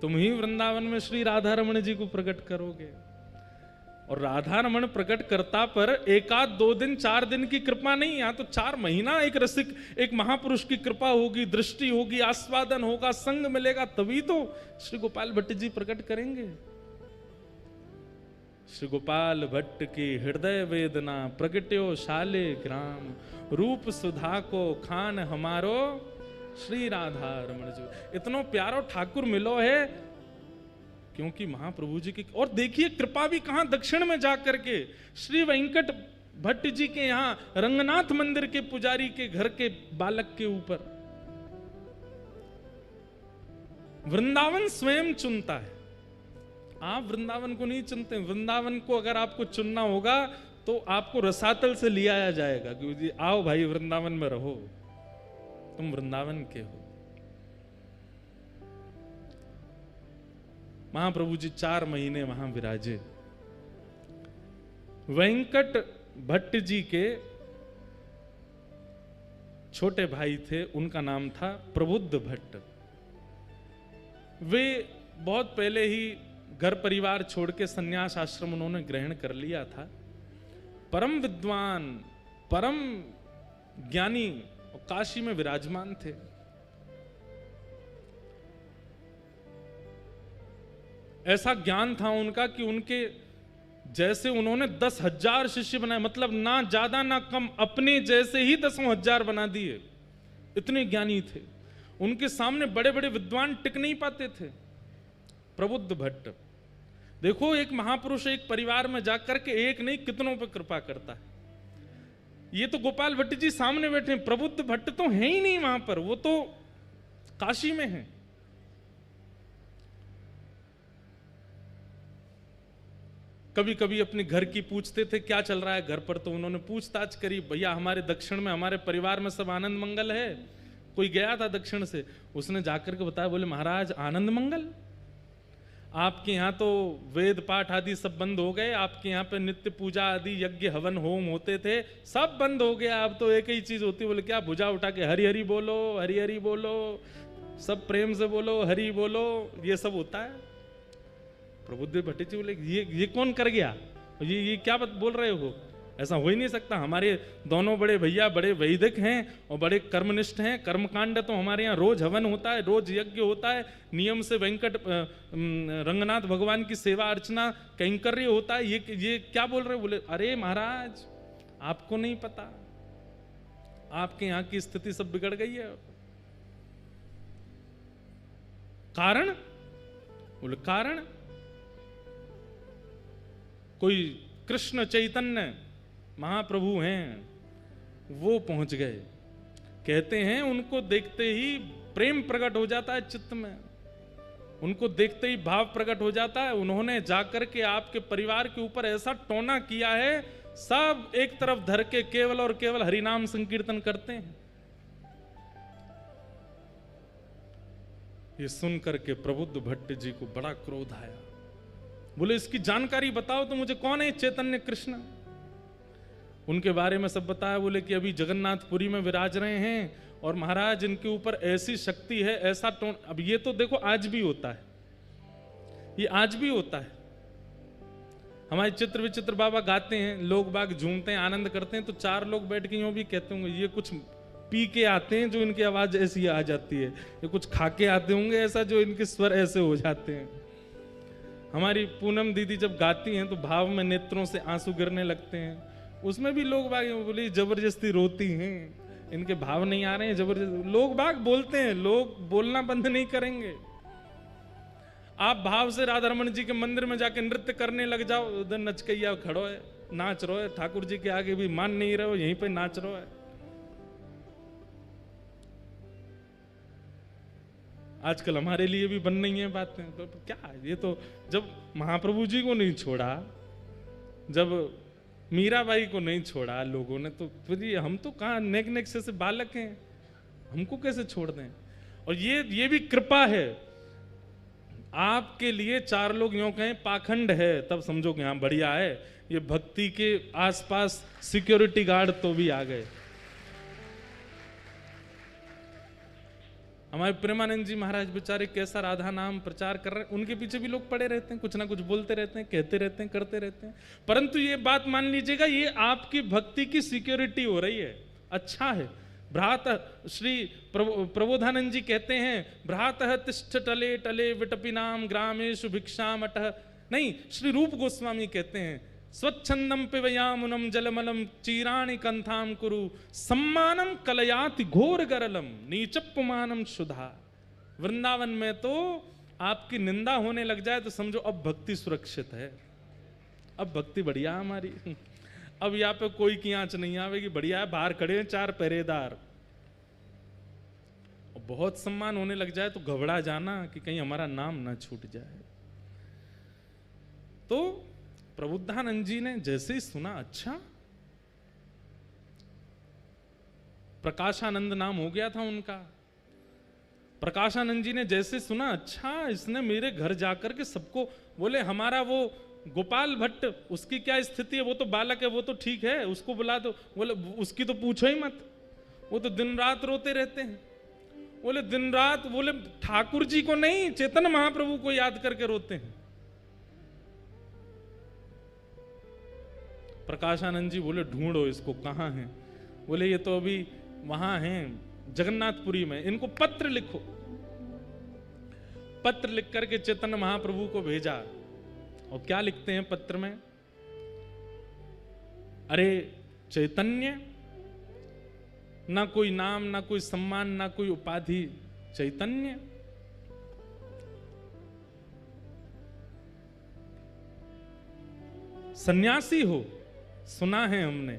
A: तुम ही वृंदावन में श्री राधा रमण जी को प्रकट करोगे। और राधा रमण प्रकट करता पर 1-2 दिन 4 दिन की कृपा नहीं, यहां तो 4 महीना एक रसिक, एक महापुरुष की कृपा होगी, दृष्टि होगी, आस्वादन होगा, संग मिलेगा, तभी तो श्री गोपाल भट्ट जी प्रकट करेंगे। श्री गोपाल भट्ट की हृदय वेदना प्रगट्यो शाले ग्राम, रूप सुधा को खान हमारो श्री राधा रमण जी। इतनो प्यारो ठाकुर मिलो है, क्योंकि महाप्रभु जी की। और देखिए कृपा भी कहां, दक्षिण में जाकर के श्री वेंकट भट्ट जी के यहां रंगनाथ मंदिर के पुजारी के घर के बालक के ऊपर। वृंदावन स्वयं चुनता है, आप वृंदावन को नहीं चुनते। वृंदावन को अगर आपको चुनना होगा तो आपको रसातल से ले आया जाएगा कि आओ भाई वृंदावन में रहो, तुम वृंदावन के हो। महाप्रभु जी 4 महीने वहां विराजे। वेंकट भट्ट जी के छोटे भाई थे, उनका नाम था प्रबुद्ध भट्ट। वे बहुत पहले ही घर परिवार छोड़ के सन्यास आश्रम उन्होंने ग्रहण कर लिया था। परम विद्वान, परम ज्ञानी और काशी में विराजमान थे। ऐसा ज्ञान था उनका कि उनके जैसे उन्होंने 10,000 शिष्य बनाए, मतलब ना ज्यादा ना कम, अपने जैसे ही 10,000 बना दिए, इतने ज्ञानी थे। उनके सामने बड़े बड़े विद्वान टिक नहीं पाते थे। प्रबुद्ध भट्ट देखो, एक महापुरुष एक परिवार में जाकर के एक नहीं कितनों पर कृपा करता है। ये तो गोपाल भट्ट जी सामने बैठे हैं, प्रबुद्ध भट्ट तो है ही नहीं वहां पर, वो तो काशी में है। कभी कभी अपने घर की पूछते थे क्या चल रहा है घर पर, तो उन्होंने पूछताछ करी, भैया हमारे दक्षिण में हमारे परिवार में सब आनंद मंगल है। कोई गया था दक्षिण से, उसने जाकर के बताया, बोले महाराज आनंद मंगल, आपके यहाँ तो वेद पाठ आदि सब बंद हो गए, आपके यहाँ पे नित्य पूजा आदि यज्ञ हवन होम होते थे सब बंद हो गया, अब तो एक ही चीज होती है। बोले क्या? भुजा उठा के हरि हरि बोलो, हरि हरि बोलो, सब प्रेम से बोलो, हरि बोलो, ये सब होता है। प्रबुद्ध भट्ट जी बोले ये कौन कर गया, ये क्या बोल रहे हो, ऐसा हो ही नहीं सकता। हमारे दोनों बड़े भैया बड़े वैदिक हैं और बड़े कर्मनिष्ठ हैं, कर्मकांड तो हमारे यहाँ रोज हवन होता है, रोज यज्ञ होता है, नियम से वेंकट रंगनाथ भगवान की सेवा अर्चना कैंकर्य होता है, ये क्या बोल रहे हो? बोले अरे महाराज आपको नहीं पता, आपके यहाँ की स्थिति सब बिगड़ गई है। कारण? बोले कारण कोई कृष्ण चैतन्य महाप्रभु हैं, वो पहुंच गए। कहते हैं उनको देखते ही प्रेम प्रकट हो जाता है चित्त में, उनको देखते ही भाव प्रकट हो जाता है। उन्होंने जाकर के आपके परिवार के ऊपर ऐसा टोना किया है, सब एक तरफ धर के केवल और केवल हरिनाम संकीर्तन करते हैं। ये सुनकर के प्रबुद्ध भट्ट जी को बड़ा क्रोध आया। बोले इसकी जानकारी बताओ तो मुझे, कौन है चैतन्य कृष्ण? उनके बारे में सब बताया। बोले कि अभी जगन्नाथपुरी में विराज रहे हैं और महाराज इनके ऊपर ऐसी शक्ति है, ऐसा टोन। अब ये तो देखो आज भी होता है, ये आज भी होता है। हमारे चित्र विचित्र बाबा गाते हैं, लोग बाग झूमते हैं, आनंद करते हैं, तो चार लोग बैठ के यूं भी कहते होंगे ये कुछ पी के आते हैं जो इनकी आवाज ऐसी आ जाती है, ये कुछ खा के आते होंगे ऐसा जो इनके स्वर ऐसे हो जाते हैं। हमारी पूनम दीदी जब गाती हैं तो भाव में नेत्रों से आंसू गिरने लगते हैं, उसमें भी लोग बाग बोली जबरदस्ती रोती हैं, इनके भाव नहीं आ रहे हैं, जबरदस्ती। लोग बाग बोलते हैं, लोग बोलना बंद नहीं करेंगे। आप भाव से राधा रमन जी के मंदिर में जाके नृत्य करने लग जाओ, उधर नचकैया खड़ो है, नाच रहो है, ठाकुर जी के आगे भी मान नहीं रहे हो, यहीं पे नाच रहो है। आजकल हमारे लिए भी बन नहीं है बातें, तो क्या ये तो जब महाप्रभु जी को नहीं छोड़ा, जब मीराबाई को नहीं छोड़ा लोगों ने, तो फिर ये हम तो कहाँ नेक से बालक हैं, हमको कैसे छोड़ दें? और ये भी कृपा है आपके लिए। चार लोग यूं कहें पाखंड है तब समझो कि हाँ बढ़िया है, ये भक्ति के आसपास सिक्योरिटी गार्ड तो भी आ गए। हमारे प्रेमानंद जी महाराज बेचारे कैसा राधा नाम प्रचार कर रहे हैं, उनके पीछे भी लोग पड़े रहते हैं, कुछ ना कुछ बोलते रहते हैं, कहते रहते हैं, करते रहते हैं। परंतु ये बात मान लीजिएगा, ये आपकी भक्ति की सिक्योरिटी हो रही है, अच्छा है। भ्रात श्री प्रबोधानंद जी कहते हैं, भ्रातः तिष्ठ टले टले विटपिनाम ग्रामेषु भिक्षाम अटः। नहीं, श्री रूप गोस्वामी कहते हैं, स्वच्छंदम पिबयामुनम जलमलम चीराणि कंथाम कुरु सम्मानम कलयाति घोर गरलम नीचपुमानम शुद्धा। वृंदावन में तो आपकी निंदा होने लग जाए तो समझो अब भक्ति सुरक्षित है, अब भक्ति बढ़िया हमारी, अब यहाँ पे कोई की आंच नहीं आवेगी, बढ़िया है। बाहर खड़े हैं चार पहरेदार, बहुत सम्मान होने लग जाए तो घबरा जाना कि कहीं हमारा नाम ना छूट जाए। तो प्रबुद्धानंद जी ने जैसे ही सुना, अच्छा प्रकाशानंद नाम हो गया था उनका, प्रकाशानंद जी ने जैसे सुना, अच्छा इसने मेरे घर जाकर के सबको, बोले हमारा वो गोपाल भट्ट उसकी क्या स्थिति है, वो तो बालक है, वो तो ठीक है, उसको बुला दो। बोले उसकी तो पूछो ही मत, वो तो दिन रात रोते रहते हैं। बोले दिन रात? बोले ठाकुर जी को नहीं, चैतन्य महाप्रभु को याद करके रोते हैं। प्रकाशानंद जी बोले ढूंढो इसको, कहाँ है? बोले ये तो अभी वहां हैं जगन्नाथपुरी में, इनको पत्र लिखो। पत्र लिख करके चैतन्य महाप्रभु को भेजा। और क्या लिखते हैं पत्र में? अरे चैतन्य, ना कोई नाम, ना कोई सम्मान, ना कोई उपाधि, चैतन्य। सन्यासी हो, सुना है हमने,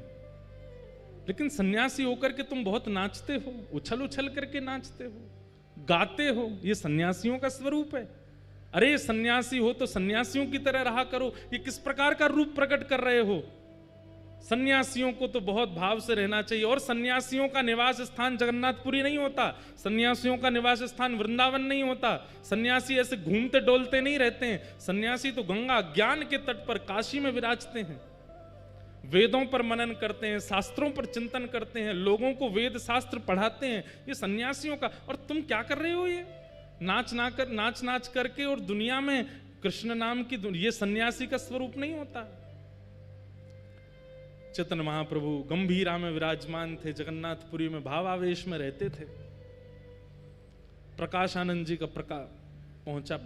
A: लेकिन सन्यासी होकर के तुम बहुत नाचते हो, उछल उछल करके नाचते हो, गाते हो, ये सन्यासियों का स्वरूप है। अरे सन्यासी हो तो सन्यासियों की तरह रहा करो। ये किस प्रकार का रूप प्रकट कर रहे हो? सन्यासियों को तो बहुत भाव से रहना चाहिए। और सन्यासियों का निवास स्थान जगन्नाथपुरी नहीं होता, सन्यासियों का निवास स्थान वृंदावन नहीं होता। सन्यासी ऐसे घूमते डोलते नहीं रहते हैं। सन्यासी तो गंगा ज्ञान के तट पर काशी में विराजते हैं, वेदों पर मनन करते हैं, शास्त्रों पर चिंतन करते हैं, लोगों को वेद शास्त्र पढ़ाते हैं। ये सन्यासियों का। और तुम क्या कर रहे हो? ये नाच नाच करके और दुनिया में कृष्ण नाम की ये सन्यासी का स्वरूप नहीं होता। चैतन्य महाप्रभु गंभीरा में विराजमान थे, जगन्नाथपुरी में भावावेश में रहते थे। प्रकाशानंद जी का पहुंचा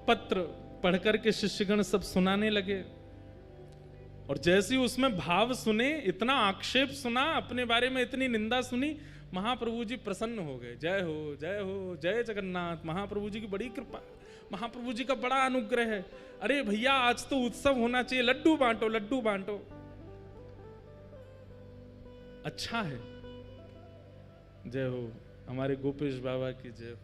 A: पत्र पढ़कर के शिष्यगण सब सुनाने लगे। और जैसे ही उसमें भाव सुने, इतना आक्षेप सुना, अपने बारे में इतनी निंदा सुनी, महाप्रभु जी प्रसन्न हो गए। जय हो जय हो जय जगन्नाथ। महाप्रभु जी की बड़ी कृपा, महाप्रभु जी का बड़ा अनुग्रह है। अरे भैया आज तो उत्सव होना चाहिए, लड्डू बांटो लड्डू बांटो। अच्छा है। जय हो हमारे गोपेश बाबा की जय हो।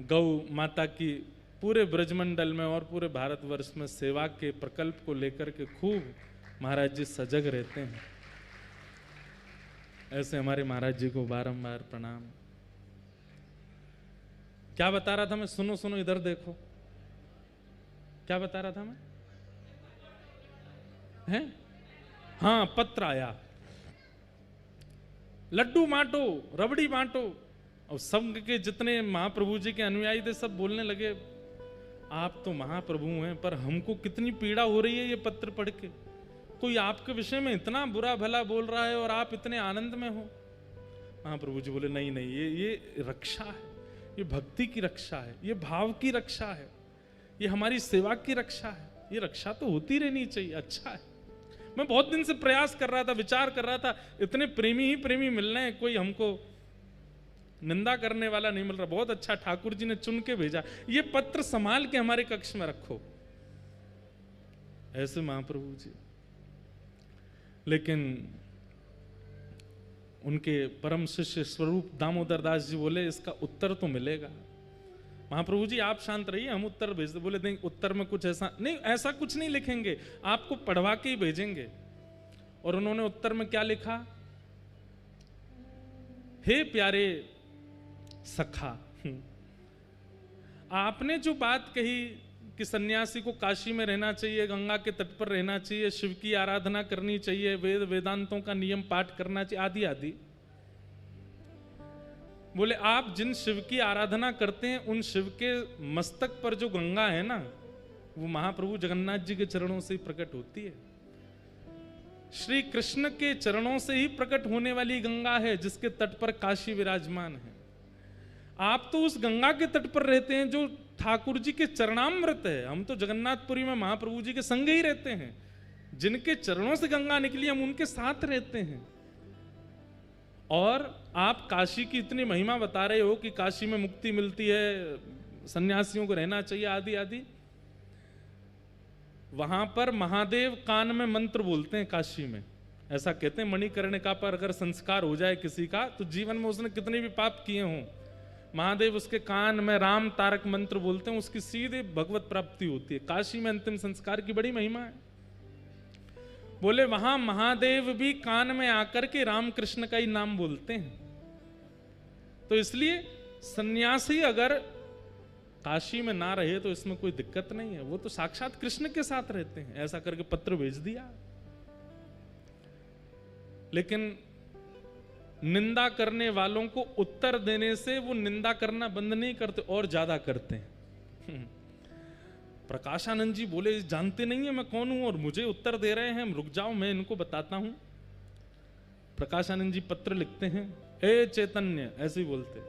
A: गौ माता की पूरे ब्रजमंडल में और पूरे भारतवर्ष में सेवा के प्रकल्प को लेकर के खूब महाराज जी सजग रहते हैं। ऐसे हमारे महाराज जी को बारंबार प्रणाम। क्या बता रहा था मैं? सुनो सुनो, इधर देखो। क्या बता रहा था मैं? हैं? हाँ, पत्र आया, लड्डू बांटो, रबड़ी बांटो। और संघ के जितने महाप्रभु जी के अनुयायी थे सब बोलने लगे, आप तो महाप्रभु हैं, पर हमको कितनी पीड़ा हो रही है ये पत्र पढ़ के। कोई आपके विषय में इतना बुरा भला बोल रहा है और आप इतने आनंद में हो। महाप्रभु जी बोले, नहीं नहीं, ये रक्षा है, ये भक्ति की रक्षा है, ये भाव की रक्षा है, ये हमारी सेवा की रक्षा है। ये रक्षा तो होती रहनी चाहिए। अच्छा है। मैं बहुत दिन से प्रयास कर रहा था, विचार कर रहा था, इतने प्रेमी ही प्रेमी मिल रहे हैं, कोई हमको निंदा करने वाला नहीं मिल रहा। बहुत अच्छा, ठाकुर जी ने चुन के भेजा। ये पत्र संभाल के हमारे कक्ष में रखो। ऐसे महाप्रभु जी। लेकिन उनके परम शिष्य स्वरूप दामोदर दास जी बोले, इसका उत्तर तो मिलेगा। महाप्रभु जी आप शांत रहिए, हम उत्तर भेज दे। बोले नहीं, उत्तर में कुछ ऐसा नहीं, ऐसा कुछ नहीं लिखेंगे, आपको पढ़वा के ही भेजेंगे। और उन्होंने उत्तर में क्या लिखा? हे प्यारे सखा, आपने जो बात कही कि सन्यासी को काशी में रहना चाहिए, गंगा के तट पर रहना चाहिए, शिव की आराधना करनी चाहिए, वेद वेदांतों का नियम पाठ करना चाहिए, आदि आदि। बोले आप जिन शिव की आराधना करते हैं, उन शिव के मस्तक पर जो गंगा है ना, वो महाप्रभु जगन्नाथ जी के चरणों से ही प्रकट होती है। श्री कृष्ण के चरणों से ही प्रकट होने वाली गंगा है, जिसके तट पर काशी विराजमान है। आप तो उस गंगा के तट पर रहते हैं जो ठाकुर जी के चरणामृत है। हम तो जगन्नाथपुरी में महाप्रभु जी के संग ही रहते हैं। जिनके चरणों से गंगा निकली, हम उनके साथ रहते हैं। और आप काशी की इतनी महिमा बता रहे हो कि काशी में मुक्ति मिलती है, सन्यासियों को रहना चाहिए, आदि आदि। वहां पर महादेव कान में मंत्र बोलते हैं काशी में। ऐसा कहते हैं मणिकर्णिका पर अगर संस्कार हो जाए किसी का, तो जीवन में उसने कितने भी पाप किए हों, महादेव उसके कान में राम तारक मंत्र बोलते हैं, उसकी सीधे भगवत प्राप्ति होती है। काशी में अंतिम संस्कार की बड़ी महिमा है। बोले वहां महादेव भी कान में आकर के राम कृष्ण का ही नाम बोलते हैं। तो इसलिए सन्यासी अगर काशी में ना रहे तो इसमें कोई दिक्कत नहीं है, वो तो साक्षात कृष्ण के साथ रहते हैं। ऐसा करके पत्र भेज दिया। लेकिन निंदा करने वालों को उत्तर देने से वो निंदा करना बंद नहीं करते, और ज्यादा करते हैं। प्रकाशानंद जी बोले, जानते नहीं है मैं कौन हूं और मुझे उत्तर दे रहे हैं, रुक जाओ मैं इनको बताता हूं। प्रकाशानंद जी पत्र लिखते हैं, ए चैतन्य, ऐसे ही बोलते,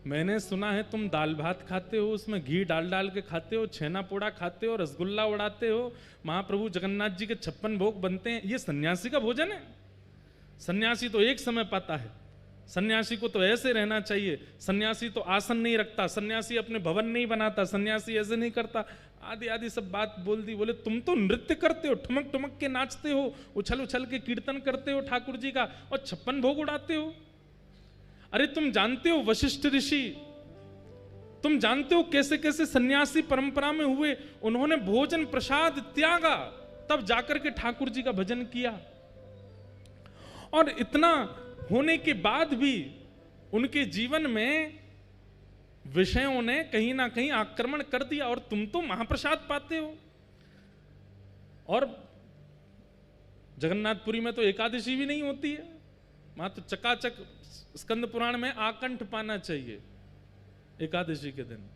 A: मैंने सुना है तुम दाल भात खाते हो, उसमें घी डाल डाल के खाते हो, छेना पोड़ा खाते हो, रसगुल्ला उड़ाते हो, महाप्रभु जगन्नाथ जी के 56 भोग बनते हैं। ये सन्यासी का भोजन है? सन्यासी तो एक समय पाता है, सन्यासी को तो ऐसे रहना चाहिए, सन्यासी तो आसन नहीं रखता, सन्यासी अपने भवन नहीं बनाता, सन्यासी ऐसे नहीं करता, आदि आदि सब बात बोल दी। बोले तुम तो नृत्य करते हो, ठुमक ठुमक के नाचते हो, उछल उछल के कीर्तन करते हो ठाकुर जी का, और 56 भोग उड़ाते हो। अरे तुम जानते हो वशिष्ठ ऋषि, तुम जानते हो कैसे कैसे सन्यासी परंपरा में हुए, उन्होंने भोजन प्रसाद त्यागा, तब जाकर के ठाकुर जी का भजन किया। और इतना होने के बाद भी उनके जीवन में विषयों ने कहीं ना कहीं आक्रमण कर दिया, और तुम तो महाप्रसाद पाते हो। और जगन्नाथपुरी में तो एकादशी भी नहीं होती है, वहां तो चकाचक स्कंद पुराण में आकंठ पाना चाहिए एकादशी के दिन।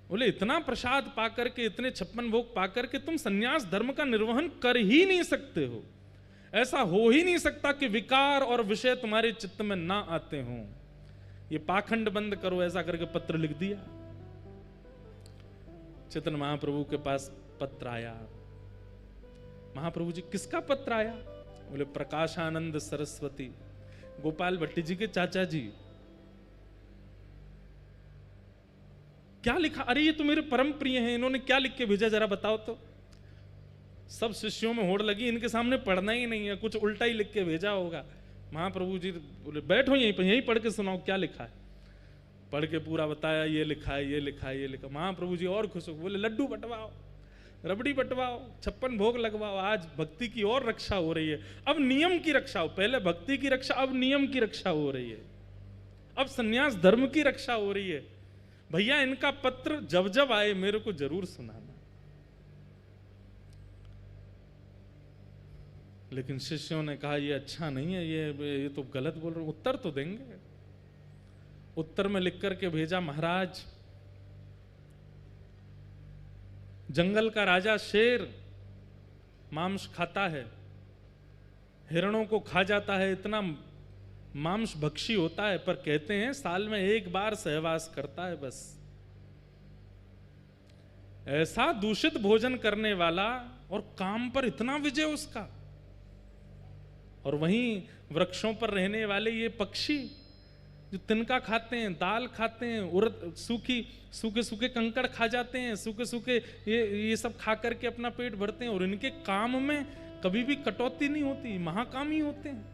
A: बोले इतना प्रसाद पाकर के, इतने 56 भोग पाकर के तुम सन्यास धर्म का निर्वहन कर ही नहीं सकते हो। ऐसा हो ही नहीं सकता कि विकार और विषय तुम्हारे चित्त में ना आते हों। ये पाखंड बंद करो, ऐसा करके पत्र लिख दिया। चैतन्य महाप्रभु के पास पत्र आया। महाप्रभु जी किसका पत्र आया? बोले प्रकाशानंद सरस्वती, गोपाल भट्टी जी के चाचा जी। क्या लिखा? अरे ये तो मेरे परम प्रिय हैं, इन्होंने क्या लिख के भेजा जरा बताओ तो। सब शिष्यों में होड़ लगी, इनके सामने पढ़ना ही नहीं है, कुछ उल्टा ही लिख के भेजा होगा। महाप्रभु जी बोले बैठो यहीं पर, यहीं पढ़ के सुनाओ क्या लिखा है। पढ़ के पूरा बताया, ये लिखा है, ये लिखा है, ये लिखा। महाप्रभु जी और खुश हो, बोले लड्डू बंटवाओ, रबड़ी बंटवाओ, 56 भोग लगवाओ, आज भक्ति की और रक्षा हो रही है। अब नियम की रक्षा हो, पहले भक्ति की रक्षा, अब नियम की रक्षा हो रही है, अब सन्यास धर्म की रक्षा हो रही है। भैया इनका पत्र जब जब आए मेरे को जरूर सुनाना। लेकिन शिष्यों ने कहा ये अच्छा नहीं है, ये तो गलत बोल रहे, उत्तर तो देंगे। उत्तर में लिख करके भेजा, महाराज जंगल का राजा शेर मांस खाता है, हिरणों को खा जाता है, इतना मांस भक्षी होता है, पर कहते हैं साल में एक बार सहवास करता है बस। ऐसा दूषित भोजन करने वाला और काम पर इतना विजय उसका। और वहीं वृक्षों पर रहने वाले ये पक्षी जो तिनका खाते हैं, दाल खाते हैं, उड़द सूखे सूखे कंकड़ खा जाते हैं, सूखे सूखे ये सब खा करके अपना पेट भरते हैं, और इनके काम में कभी भी कटौती नहीं होती, महाकामी होते हैं।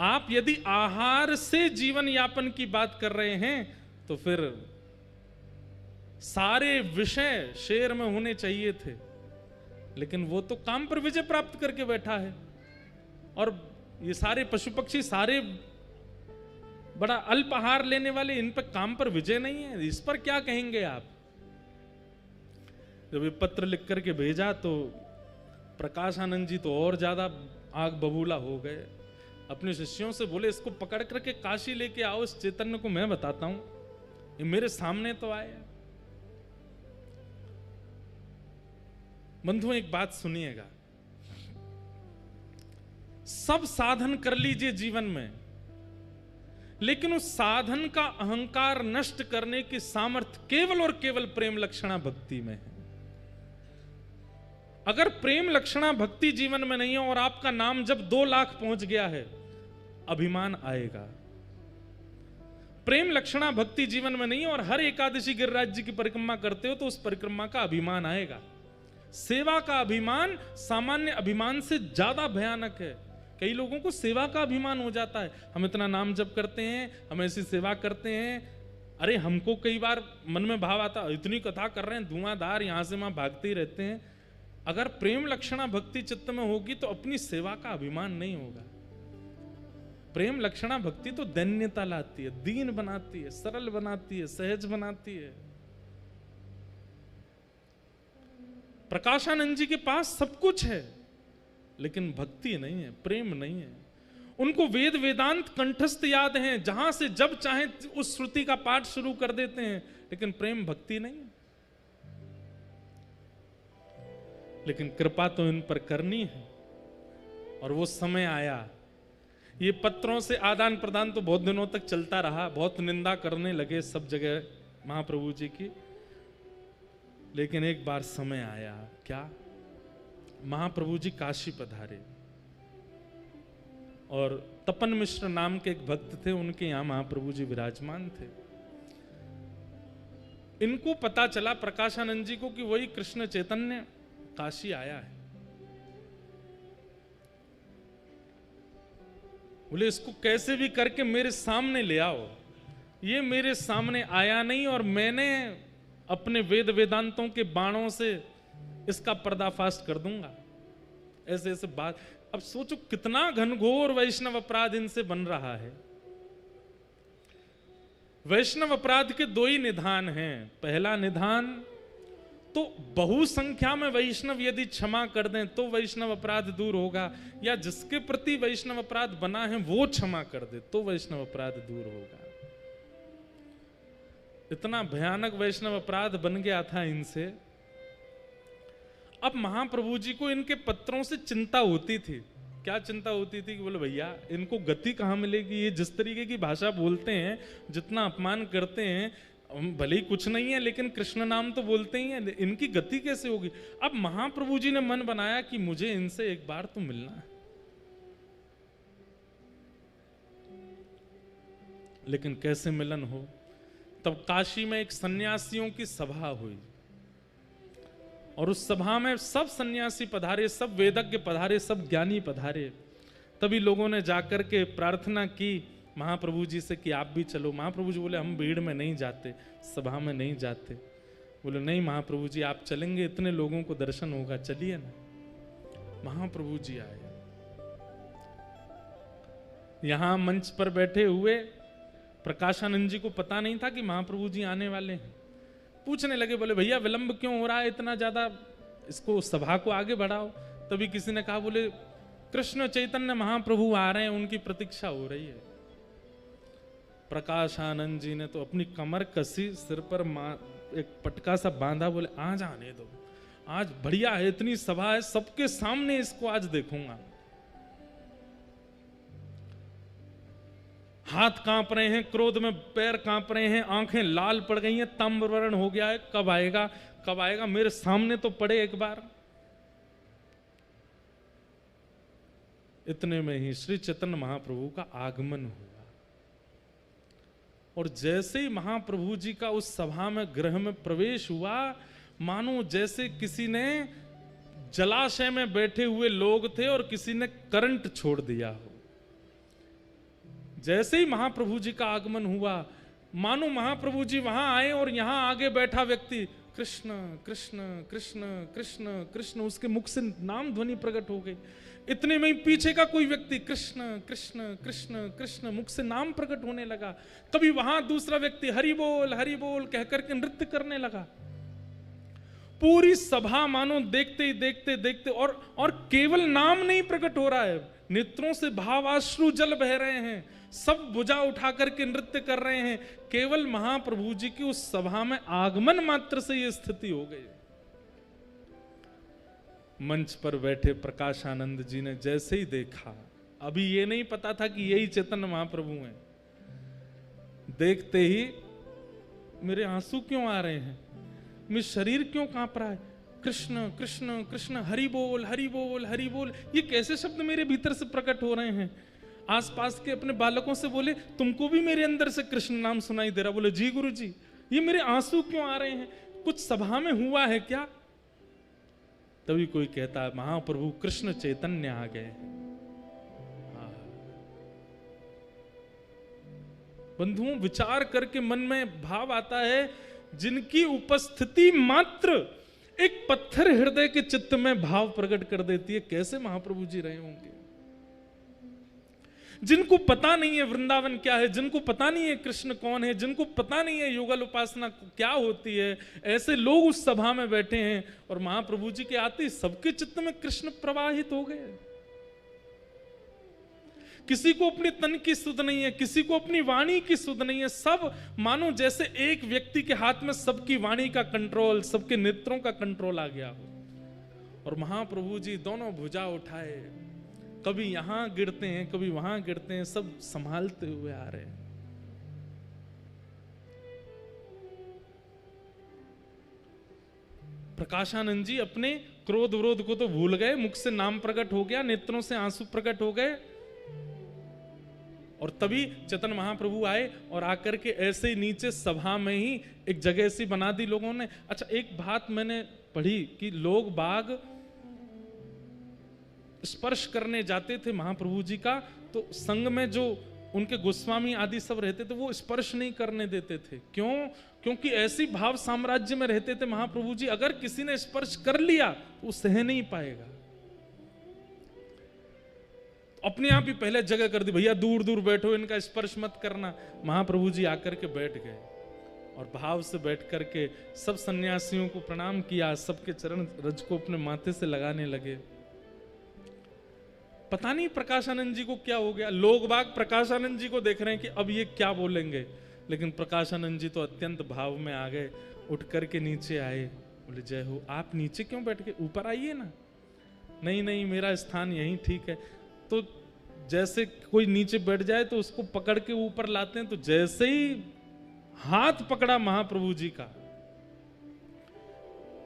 A: आप यदि आहार से जीवन यापन की बात कर रहे हैं तो फिर सारे विषय शेर में होने चाहिए थे, लेकिन वो तो काम पर विजय प्राप्त करके बैठा है। और ये सारे पशु पक्षी सारे बड़ा अल्प आहार लेने वाले, इन पर काम पर विजय नहीं है, इस पर क्या कहेंगे आप? जब ये पत्र लिख करके भेजा तो प्रकाशानंद जी तो और ज्यादा आग बबूला हो गए। अपने शिष्यों से बोले इसको पकड़ करके काशी लेके आओ, इस चैतन्य को मैं बताता हूं, ये मेरे सामने तो आए। बंधुओं एक बात सुनिएगा, सब साधन कर लीजिए जीवन में, लेकिन उस साधन का अहंकार नष्ट करने की सामर्थ्य केवल और केवल प्रेम लक्षणा भक्ति में है। अगर प्रेम लक्षणा भक्ति जीवन में नहीं है और आपका नाम जब 2 लाख पहुंच गया है, अभिमान आएगा। प्रेम लक्षणा भक्ति जीवन में नहीं है और हर एकादशी गिरिराज जी की परिक्रमा करते हो तो उस परिक्रमा का अभिमान आएगा। सेवा का अभिमान सामान्य अभिमान से ज्यादा भयानक है। कई लोगों को सेवा का अभिमान हो जाता है, हम इतना नाम जप करते हैं, हम ऐसी सेवा करते हैं। अरे हमको कई बार मन में भाव आता, इतनी कथा कर रहे हैं, धुआंधार यहां से वहां भागते ही रहते हैं। अगर प्रेम लक्षणा भक्ति चित्त में होगी तो अपनी सेवा का अभिमान नहीं होगा। प्रेम लक्षणा भक्ति तो दैन्यता लाती है, दीन बनाती है, सरल बनाती है, सहज बनाती है। प्रकाशानंद जी के पास सब कुछ है, लेकिन भक्ति नहीं है, प्रेम नहीं है। उनको वेद वेदांत कंठस्थ याद हैं, जहां से जब चाहे उस श्रुति का पाठ शुरू कर देते हैं, लेकिन प्रेम भक्ति नहीं है। लेकिन कृपा तो इन पर करनी है, और वो समय आया। ये पत्रों से आदान प्रदान तो बहुत दिनों तक चलता रहा, बहुत निंदा करने लगे सब जगह महाप्रभु जी की, लेकिन एक बार समय आया। क्या? महाप्रभु जी काशी पधारे और तपन मिश्र नाम के एक भक्त थे, उनके यहां महाप्रभु जी विराजमान थे। इनको पता चला प्रकाशानंद जी को कि वही कृष्ण चैतन्य काशी आया है। बोले इसको कैसे भी करके मेरे सामने ले आओ। ये मेरे सामने आया नहीं और मैंने अपने वेद वेदांतों के बाणों से इसका पर्दाफाश कर दूंगा। ऐसे ऐसे बात। अब सोचो कितना घनघोर वैष्णव अपराध इनसे बन रहा है। वैष्णव अपराध के दो ही निधान हैं। पहला निधान तो बहुसंख्या में वैष्णव यदि क्षमा कर दें तो वैष्णव अपराध दूर होगा, या जिसके प्रति वैष्णव अपराध बना है वो क्षमा कर दे तो वैष्णव अपराध दूर होगा। इतना भयानक वैष्णव अपराध बन गया था इनसे। अब महाप्रभु जी को इनके पत्रों से चिंता होती थी। क्या चिंता होती थी कि बोले भैया इनको गति कहां मिलेगी, ये जिस तरीके की भाषा बोलते हैं, जितना अपमान करते हैं, भले ही कुछ नहीं है लेकिन कृष्ण नाम तो बोलते ही हैं, इनकी गति कैसे होगी। अब महाप्रभु जी ने मन बनाया कि मुझे इनसे एक बार तो मिलना है। लेकिन कैसे मिलन हो। तब काशी में एक सन्यासियों की सभा हुई और उस सभा में सब सन्यासी पधारे, सब वेदज्ञ पधारे, सब ज्ञानी पधारे। तभी लोगों ने जाकर के प्रार्थना की महाप्रभु जी से कि आप भी चलो। महाप्रभु जी बोले हम भीड़ में नहीं जाते, सभा में नहीं जाते। बोले नहीं महाप्रभु जी आप चलेंगे, इतने लोगों को दर्शन होगा, चलिए ना। महाप्रभु जी आए। यहां मंच पर बैठे हुए प्रकाशानंद जी को पता नहीं था कि महाप्रभु जी आने वाले हैं। पूछने लगे, बोले भैया विलंब क्यों हो रहा है इतना ज्यादा, इसको सभा को आगे बढ़ाओ। तभी किसी ने कहा, बोले कृष्ण चैतन्य महाप्रभु आ रहे हैं, उनकी प्रतीक्षा हो रही है। प्रकाशानंद जी ने तो अपनी कमर कसी, सिर पर एक पटका सा बांधा, बोले आज आने दो, आज बढ़िया है, इतनी सभा है, सबके सामने इसको आज देखूंगा। हाथ कांप रहे हैं, क्रोध में पैर कांप रहे हैं, आंखें लाल पड़ गई हैं, ताम्रवर्ण हो गया है, कब आएगा कब आएगा, मेरे सामने तो पड़े एक बार। इतने में ही श्री चैतन्य महाप्रभु का आगमन हुआ और जैसे ही महाप्रभु जी का उस सभा में गृह में प्रवेश हुआ, मानो जैसे किसी ने जलाशय में बैठे हुए लोग थे और किसी ने करंट छोड़ दिया हो। जैसे ही महाप्रभु जी का आगमन हुआ, मानो महाप्रभु जी वहां आए और यहां आगे बैठा व्यक्ति कृष्ण कृष्ण कृष्ण कृष्ण कृष्ण, उसके मुख से नाम ध्वनि प्रकट हो गई। इतने में ही पीछे का कोई व्यक्ति कृष्ण कृष्ण कृष्ण कृष्ण, मुख से नाम प्रकट होने लगा। कभी वहां दूसरा व्यक्ति हरि बोल कहकर के नृत्य करने लगा। पूरी सभा मानो देखते ही देखते देखते और केवल नाम नहीं प्रकट हो रहा है, नेत्रों से भावाश्रु जल बह रहे हैं, सब भुजा उठा करके नृत्य कर रहे हैं। केवल महाप्रभु जी की उस सभा में आगमन मात्र से यह स्थिति हो गई। मंच पर बैठे प्रकाशानंद जी ने जैसे ही देखा, अभी ये नहीं पता था कि यही चैतन्य महाप्रभु हैं, देखते ही मेरे आंसू क्यों आ रहे हैं, मेरा शरीर क्यों कांप रहा है, कृष्ण कृष्ण कृष्ण, हरि बोल हरि बोल हरि बोल, ये कैसे शब्द मेरे भीतर से प्रकट हो रहे हैं। आसपास के अपने बालकों से बोले, तुमको भी मेरे अंदर से कृष्ण नाम सुनाई दे रहा। बोले जी गुरु जी, ये मेरे आंसू क्यों आ रहे हैं, कुछ सभा में हुआ है क्या। तभी कोई कहता है महाप्रभु कृष्ण चैतन्य आ गए। बंधुओं, विचार करके मन में भाव आता है, जिनकी उपस्थिति मात्र एक पत्थर हृदय के चित्त में भाव प्रकट कर देती है, कैसे महाप्रभु जी रहे होंगे। जिनको पता नहीं है वृंदावन क्या है, जिनको पता नहीं है कृष्ण कौन है, जिनको पता नहीं है युगल उपासना क्या होती है, ऐसे लोग उस सभा में बैठे हैं और महाप्रभु जी के आते ही सबके चित्त में कृष्ण प्रवाहित हो गए। किसी को अपने तन की सुध नहीं है, किसी को अपनी वाणी की सुध नहीं है, सब मानो जैसे एक व्यक्ति के हाथ में सबकी वाणी का कंट्रोल, सबके नेत्रों का कंट्रोल आ गया हो। और महाप्रभु जी दोनों भुजा उठाए, कभी यहां गिरते हैं कभी वहां गिरते हैं, सब संभालते हुए आ रहे हैं। प्रकाशानंद जी अपने क्रोध विरोध को तो भूल गए, मुख से नाम प्रकट हो गया, नेत्रों से आंसू प्रकट हो गए। और तभी चैतन्य महाप्रभु आए और आकर के ऐसे ही नीचे सभा में ही एक जगह ऐसी बना दी लोगों ने। अच्छा, एक बात मैंने पढ़ी कि लोग बाग स्पर्श करने जाते थे महाप्रभु जी का, तो संग में जो उनके गोस्वामी आदि सब रहते थे वो स्पर्श नहीं करने देते थे। क्यों? क्योंकि ऐसी भाव साम्राज्य में रहते थे महाप्रभु जी, अगर किसी ने स्पर्श कर लिया तो वो सह नहीं पाएगा। अपने आप ही पहले जगह कर दी, भैया दूर दूर बैठो, इनका स्पर्श मत करना। महाप्रभु जी आकर के बैठ गए और भाव से बैठ करके सब सन्यासियों को प्रणाम किया, सबके चरण रज को अपने माथे से लगाने लगे। पता नहीं प्रकाशानंद जी को क्या हो गया, लोग बाग प्रकाशानंद जी को देख रहे हैं कि अब ये क्या बोलेंगे, लेकिन प्रकाशानंद जी तो अत्यंत भाव में आ गए, उठ करके नीचे आए। बोले जय हो, आप नीचे क्यों बैठ के, ऊपर आइए ना। नहीं नहीं, मेरा स्थान यहीं ठीक है। तो जैसे कोई नीचे बैठ जाए तो उसको पकड़ के ऊपर लाते हैं, तो जैसे ही हाथ पकड़ा महाप्रभु जी का,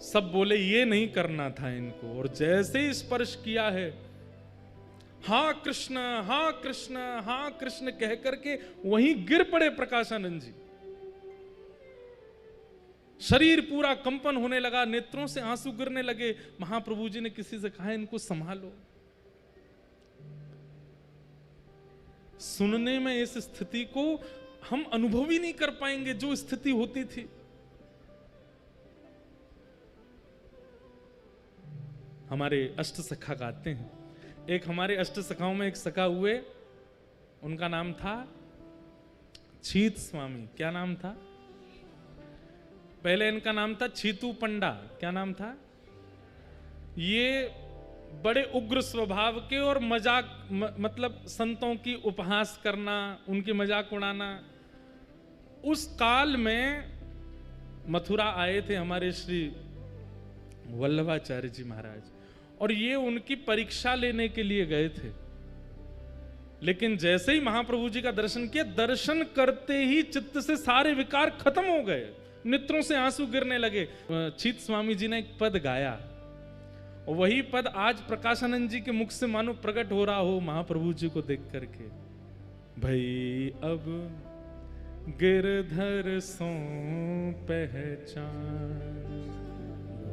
A: सब बोले ये नहीं करना था इनको, और जैसे ही स्पर्श किया है, हाँ कृष्ण हाँ कृष्ण हाँ कृष्ण कह करके वहीं गिर पड़े प्रकाशानंद जी। शरीर पूरा कंपन होने लगा, नेत्रों से आंसू गिरने लगे। महाप्रभु जी ने किसी से कहा इनको संभालो। सुनने में इस स्थिति को हम अनुभव ही नहीं कर पाएंगे जो स्थिति होती थी। हमारे अष्ट सखा गाते हैं, एक हमारे अष्ट सखाओं में एक सखा हुए, उनका नाम था छीत स्वामी। क्या नाम था? पहले इनका नाम था छीतू पंडा। क्या नाम था? ये बड़े उग्र स्वभाव के और मजाक मतलब संतों की उपहास करना, उनकी मजाक उड़ाना। उस काल में मथुरा आए थे हमारे श्री वल्लभाचार्य जी महाराज, और ये उनकी परीक्षा लेने के लिए गए थे। लेकिन जैसे ही महाप्रभु जी का दर्शन किया, दर्शन करते ही चित्त से सारे विकार खत्म हो गए, नेत्रों से आंसू गिरने लगे। छीत स्वामी जी ने एक पद गाया, और वही पद आज प्रकाशानंद जी के मुख से मानो प्रकट हो रहा हो महाप्रभु जी को देख करके। भई अब गिरधर सो पहचान,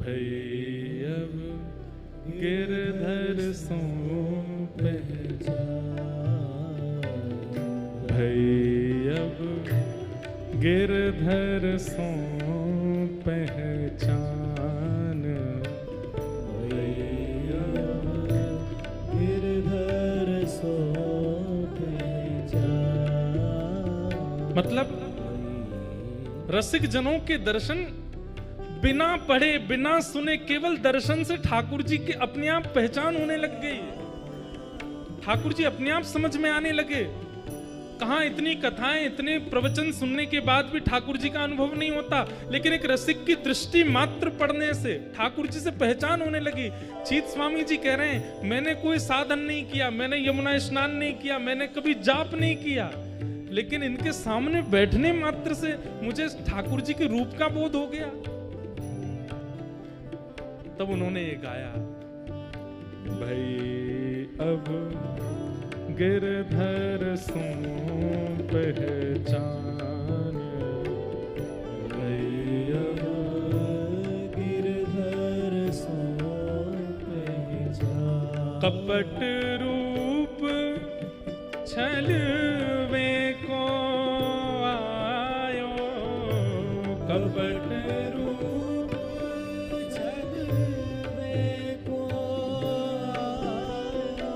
A: भई अब गिरधर सो पहचान, भई अब गिरधर सो पहचान,
B: भई अब गिरधर सो पहचान।
A: मतलब रसिक जनों के दर्शन बिना पढ़े बिना सुने, केवल दर्शन से ठाकुर जी की अपने आप पहचान होने लग गई। ठाकुर जी अपने आप समझ में आने लगे। कहां इतनी कथाएं, इतने प्रवचन सुनने के बाद भी ठाकुर जी का अनुभव नहीं होता, लेकिन एक रसिक की दृष्टि मात्र पढ़ने से ठाकुर जी से पहचान होने लगी। छीत स्वामी जी कह रहे हैं, मैंने कोई साधन नहीं किया, मैंने यमुना स्नान नहीं किया, मैंने कभी जाप नहीं किया, लेकिन इनके सामने बैठने मात्र से मुझे ठाकुर जी के रूप का बोध हो गया। तब उन्होंने ये गाया, भई अब गिरधर सो पहचान,
B: भई अब गिरधर सो पहचान।
A: कपट रूप छलवे को आयो, कपट
B: रूप छलवे को आयो,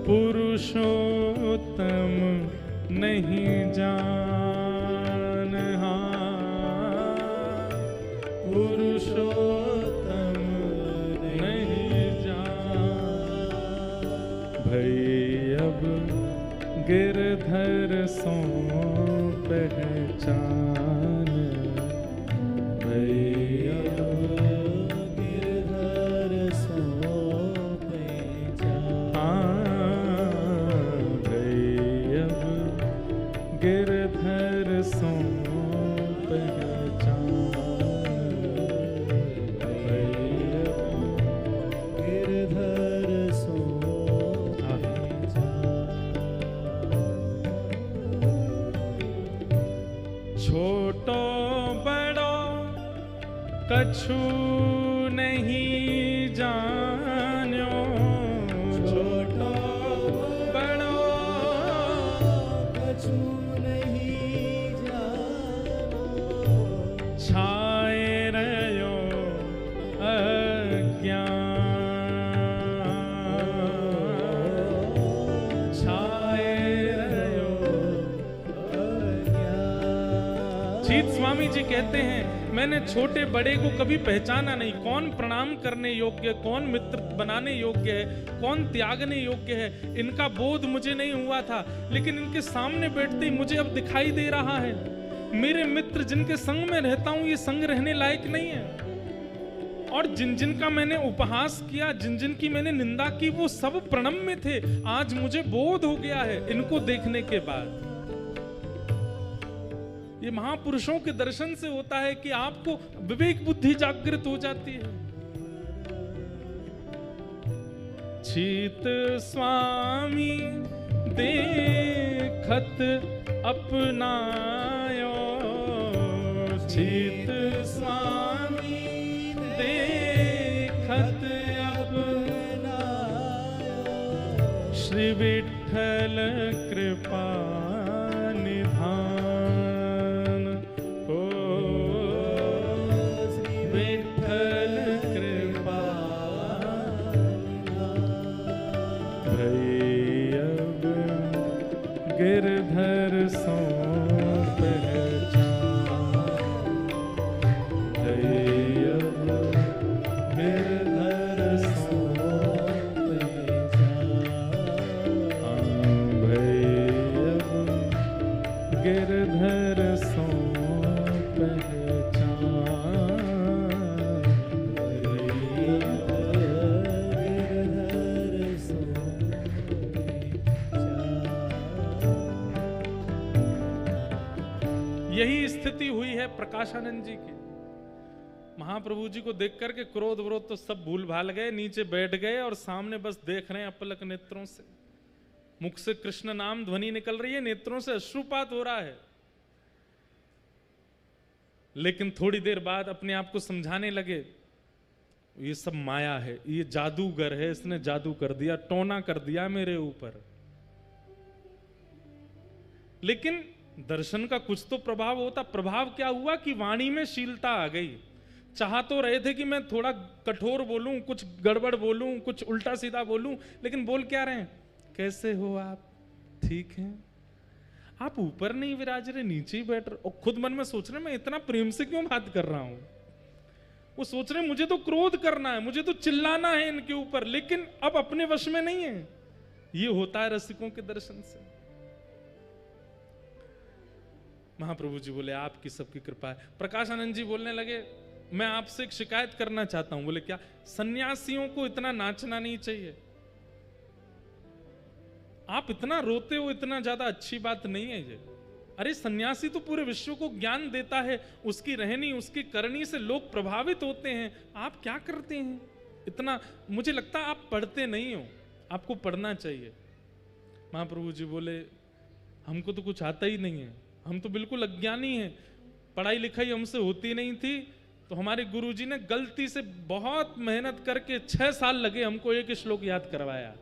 A: पुरुषोत्तम नहीं जान, पुरुषोत्तम नहीं जान, भई अब गिरधर सो पहचान, भई अब
B: गिरधर सो पहचान।
A: गिरधर सो पहचान, भई अब कछु नहीं जान्यो,
B: छोटो
A: बड़ो
B: कछु नहीं जानो,
A: छाए रहो अज्ञान, छाए रहो
B: अज्ञान।
A: जीत स्वामी जी कहते हैं मैंने छोटे बड़े को कभी पहचाना नहीं, कौन प्रणाम करने योग्य, कौन मित्र बनाने योग्य है, कौन त्यागने योग्य है, इनका बोध मुझे नहीं हुआ था। लेकिन इनके सामने बैठते ही मुझे अब दिखाई दे रहा है, मेरे मित्र जिनके संग में रहता हूं ये संग रहने लायक नहीं है, और जिन जिन का मैंने उपहास किया, जिन जिन की मैंने निंदा की, वो सब प्रणम्य थे। आज मुझे बोध हो गया है इनको देखने के बाद। ये महापुरुषों के दर्शन से होता है कि आपको विवेक बुद्धि जागृत हो जाती है। चीत स्वामी देखत अपनायो, चीत स्वामी देखत अपनायो, श्री विठ्ठल कृपा निधान, ओ श्री विठ्ठल कृपा भई अब गिरधर सो पहचान, भई अब गिरधर सो गिरधर सो यही स्थिति हुई है प्रकाशानंद जी की। महाप्रभु जी को देख करके क्रोध विरोध तो सब भूल भाल गए, नीचे बैठ गए और सामने बस देख रहे हैं अपलक नेत्रों से। मुख से कृष्ण नाम ध्वनि निकल रही है, नेत्रों से अश्रुपात हो रहा है। लेकिन थोड़ी देर बाद अपने आप को समझाने लगे, ये सब माया है, ये जादूगर है, इसने जादू कर दिया, टोना कर दिया मेरे ऊपर। लेकिन दर्शन का कुछ तो प्रभाव होता। प्रभाव क्या हुआ कि वाणी में शीलता आ गई। चाह तो रहे थे कि मैं थोड़ा कठोर बोलूं, कुछ गड़बड़ बोलूं, कुछ उल्टा सीधा बोलूं, लेकिन बोल क्या रहे हैं? कैसे हो आप? ठीक हैं? आप ऊपर नहीं विराज रहे, नीचे ही बैठ रहे। और खुद मन में सोच रहे मैं इतना प्रेम से क्यों बात कर रहा हूं। वो सोच रहे मुझे तो क्रोध करना है, मुझे तो चिल्लाना है इनके ऊपर, लेकिन अब अपने वश में नहीं है। ये होता है रसिकों के दर्शन से। महाप्रभु जी बोले आपकी सबकी कृपा है। प्रकाशानंद जी बोलने लगे मैं आपसे एक शिकायत करना चाहता हूं। बोले क्या? सन्यासियों को इतना नाचना नहीं चाहिए। आप इतना रोते हो, इतना ज्यादा अच्छी बात नहीं है ये। अरे सन्यासी तो पूरे विश्व को ज्ञान देता है, उसकी रहनी उसकी करनी से लोग प्रभावित होते हैं। आप क्या करते हैं इतना? मुझे लगता है आप पढ़ते नहीं हो, आपको पढ़ना चाहिए। महाप्रभु जी बोले हमको तो कुछ आता ही नहीं है, हम तो बिल्कुल अज्ञानी हैं, पढ़ाई लिखाई हमसे होती नहीं थी। तो हमारे गुरुजी ने गलती से बहुत मेहनत करके 6 साल लगे हमको एक श्लोक याद करवाया।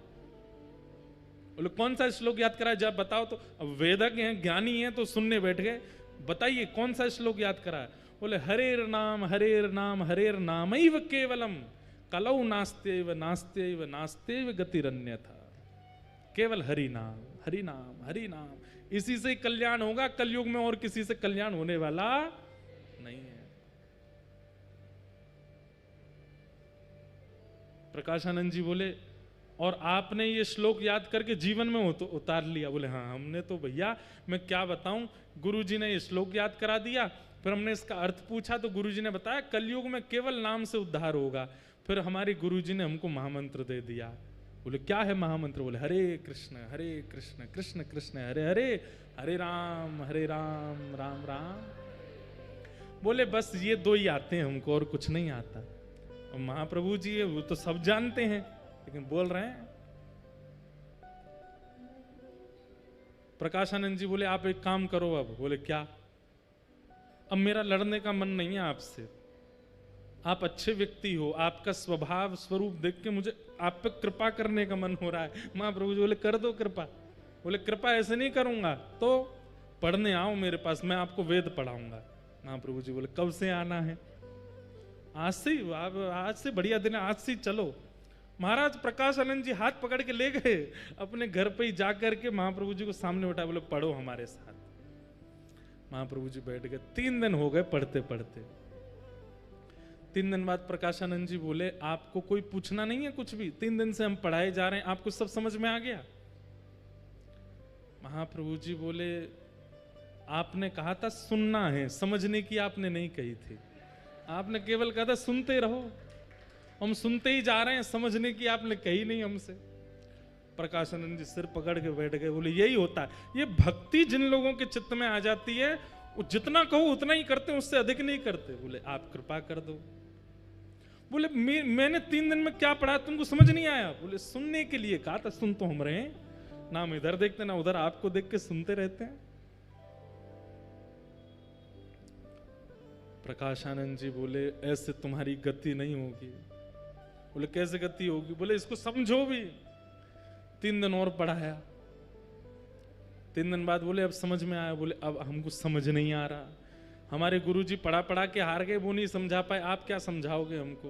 A: बोले कौन सा श्लोक याद कराया? जब बताओ तो। अब वेदक हैं, ज्ञानी हैं, तो सुनने बैठ गए। बताइए कौन सा श्लोक याद कराया? बोले हरेर नाम हरेर नाम हरेर नामैव केवलम कलौ नास्त्यैव नास्त्यैव नास्त्यैव गतिरन्यथा। केवल हरि नाम हरि नाम हरि नाम, इसी से कल्याण होगा। कलयुग में और किसी से कल्याण होने वाला नहीं है। प्रकाशानंद जी बोले और आपने ये श्लोक याद करके जीवन में उतार लिया? बोले हाँ हमने तो भैया, मैं क्या बताऊं, गुरुजी ने ये श्लोक याद करा दिया, फिर हमने इसका अर्थ पूछा तो गुरुजी ने बताया कलयुग में केवल नाम से उद्धार होगा। फिर हमारे गुरुजी ने हमको महामंत्र दे दिया। बोले क्या है महामंत्र? बोले हरे कृष्ण कृष्ण कृष्ण हरे हरे, हरे राम राम राम। बोले बस ये 2 ही आते हैं हमको, और कुछ नहीं आता। और महाप्रभु जी है वो तो सब जानते हैं, लेकिन बोल रहे हैं। प्रकाशानंद जी बोले आप एक काम करो अब। बोले क्या? अब मेरा लड़ने का मन नहीं है आपसे, आप अच्छे व्यक्ति हो, आपका स्वभाव स्वरूप देख के मुझे आप पे कृपा करने का मन हो रहा है। महाप्रभु जी बोले कर दो कृपा। बोले कृपा ऐसे नहीं करूंगा, तो पढ़ने आओ मेरे पास, मैं आपको वेद पढ़ाऊंगा। महाप्रभु जी बोले कब से आना है? आज से ही, आज से बढ़िया दिन है, आज से ही चलो। महाराज प्रकाशानंद जी हाथ पकड़ के ले गए अपने घर पे ही जाकर के महाप्रभु जी को सामने बैठा, बोले पढ़ो हमारे साथ। महाप्रभु जी बैठ गए। 3 दिन हो गए पढ़ते पढ़ते। 3 दिन बाद प्रकाशानंद जी बोले आपको कोई पूछना नहीं है कुछ भी? 3 दिन से हम पढ़ाए जा रहे हैं, आपको सब समझ में आ गया? महाप्रभु जी बोले आपने कहा था सुनना है, समझने की आपने नहीं कही थी। आपने केवल कहा था सुनते रहो, हम सुनते ही जा रहे हैं, समझने की आपने कही नहीं हमसे। प्रकाशानंद जी सिर पकड़ के बैठ गए। बोले यही होता है, ये भक्ति जिन लोगों के चित्त में आ जाती है वो जितना कहो उतना ही करते हैं, उससे अधिक नहीं करते। बोले आप कृपा कर दो। बोले मैंने 3 दिन में क्या पढ़ा तुमको समझ नहीं आया? बोले सुनने के लिए कहा था, सुन तो हम रहे हैं, ना हम इधर देखते ना उधर, आपको देख के सुनते रहते हैं। प्रकाशानंद जी बोले ऐसे तुम्हारी गति नहीं होगी। बोले कैसे गति होगी? बोले इसको समझो भी। 3 दिन और पढ़ाया। 3 दिन बाद बोले अब समझ में आया। बोले अब हमको समझ नहीं आ रहा, हमारे गुरुजी पढ़ा पढ़ा के हार गए, वो नहीं समझा पाए, आप क्या समझाओगे हमको?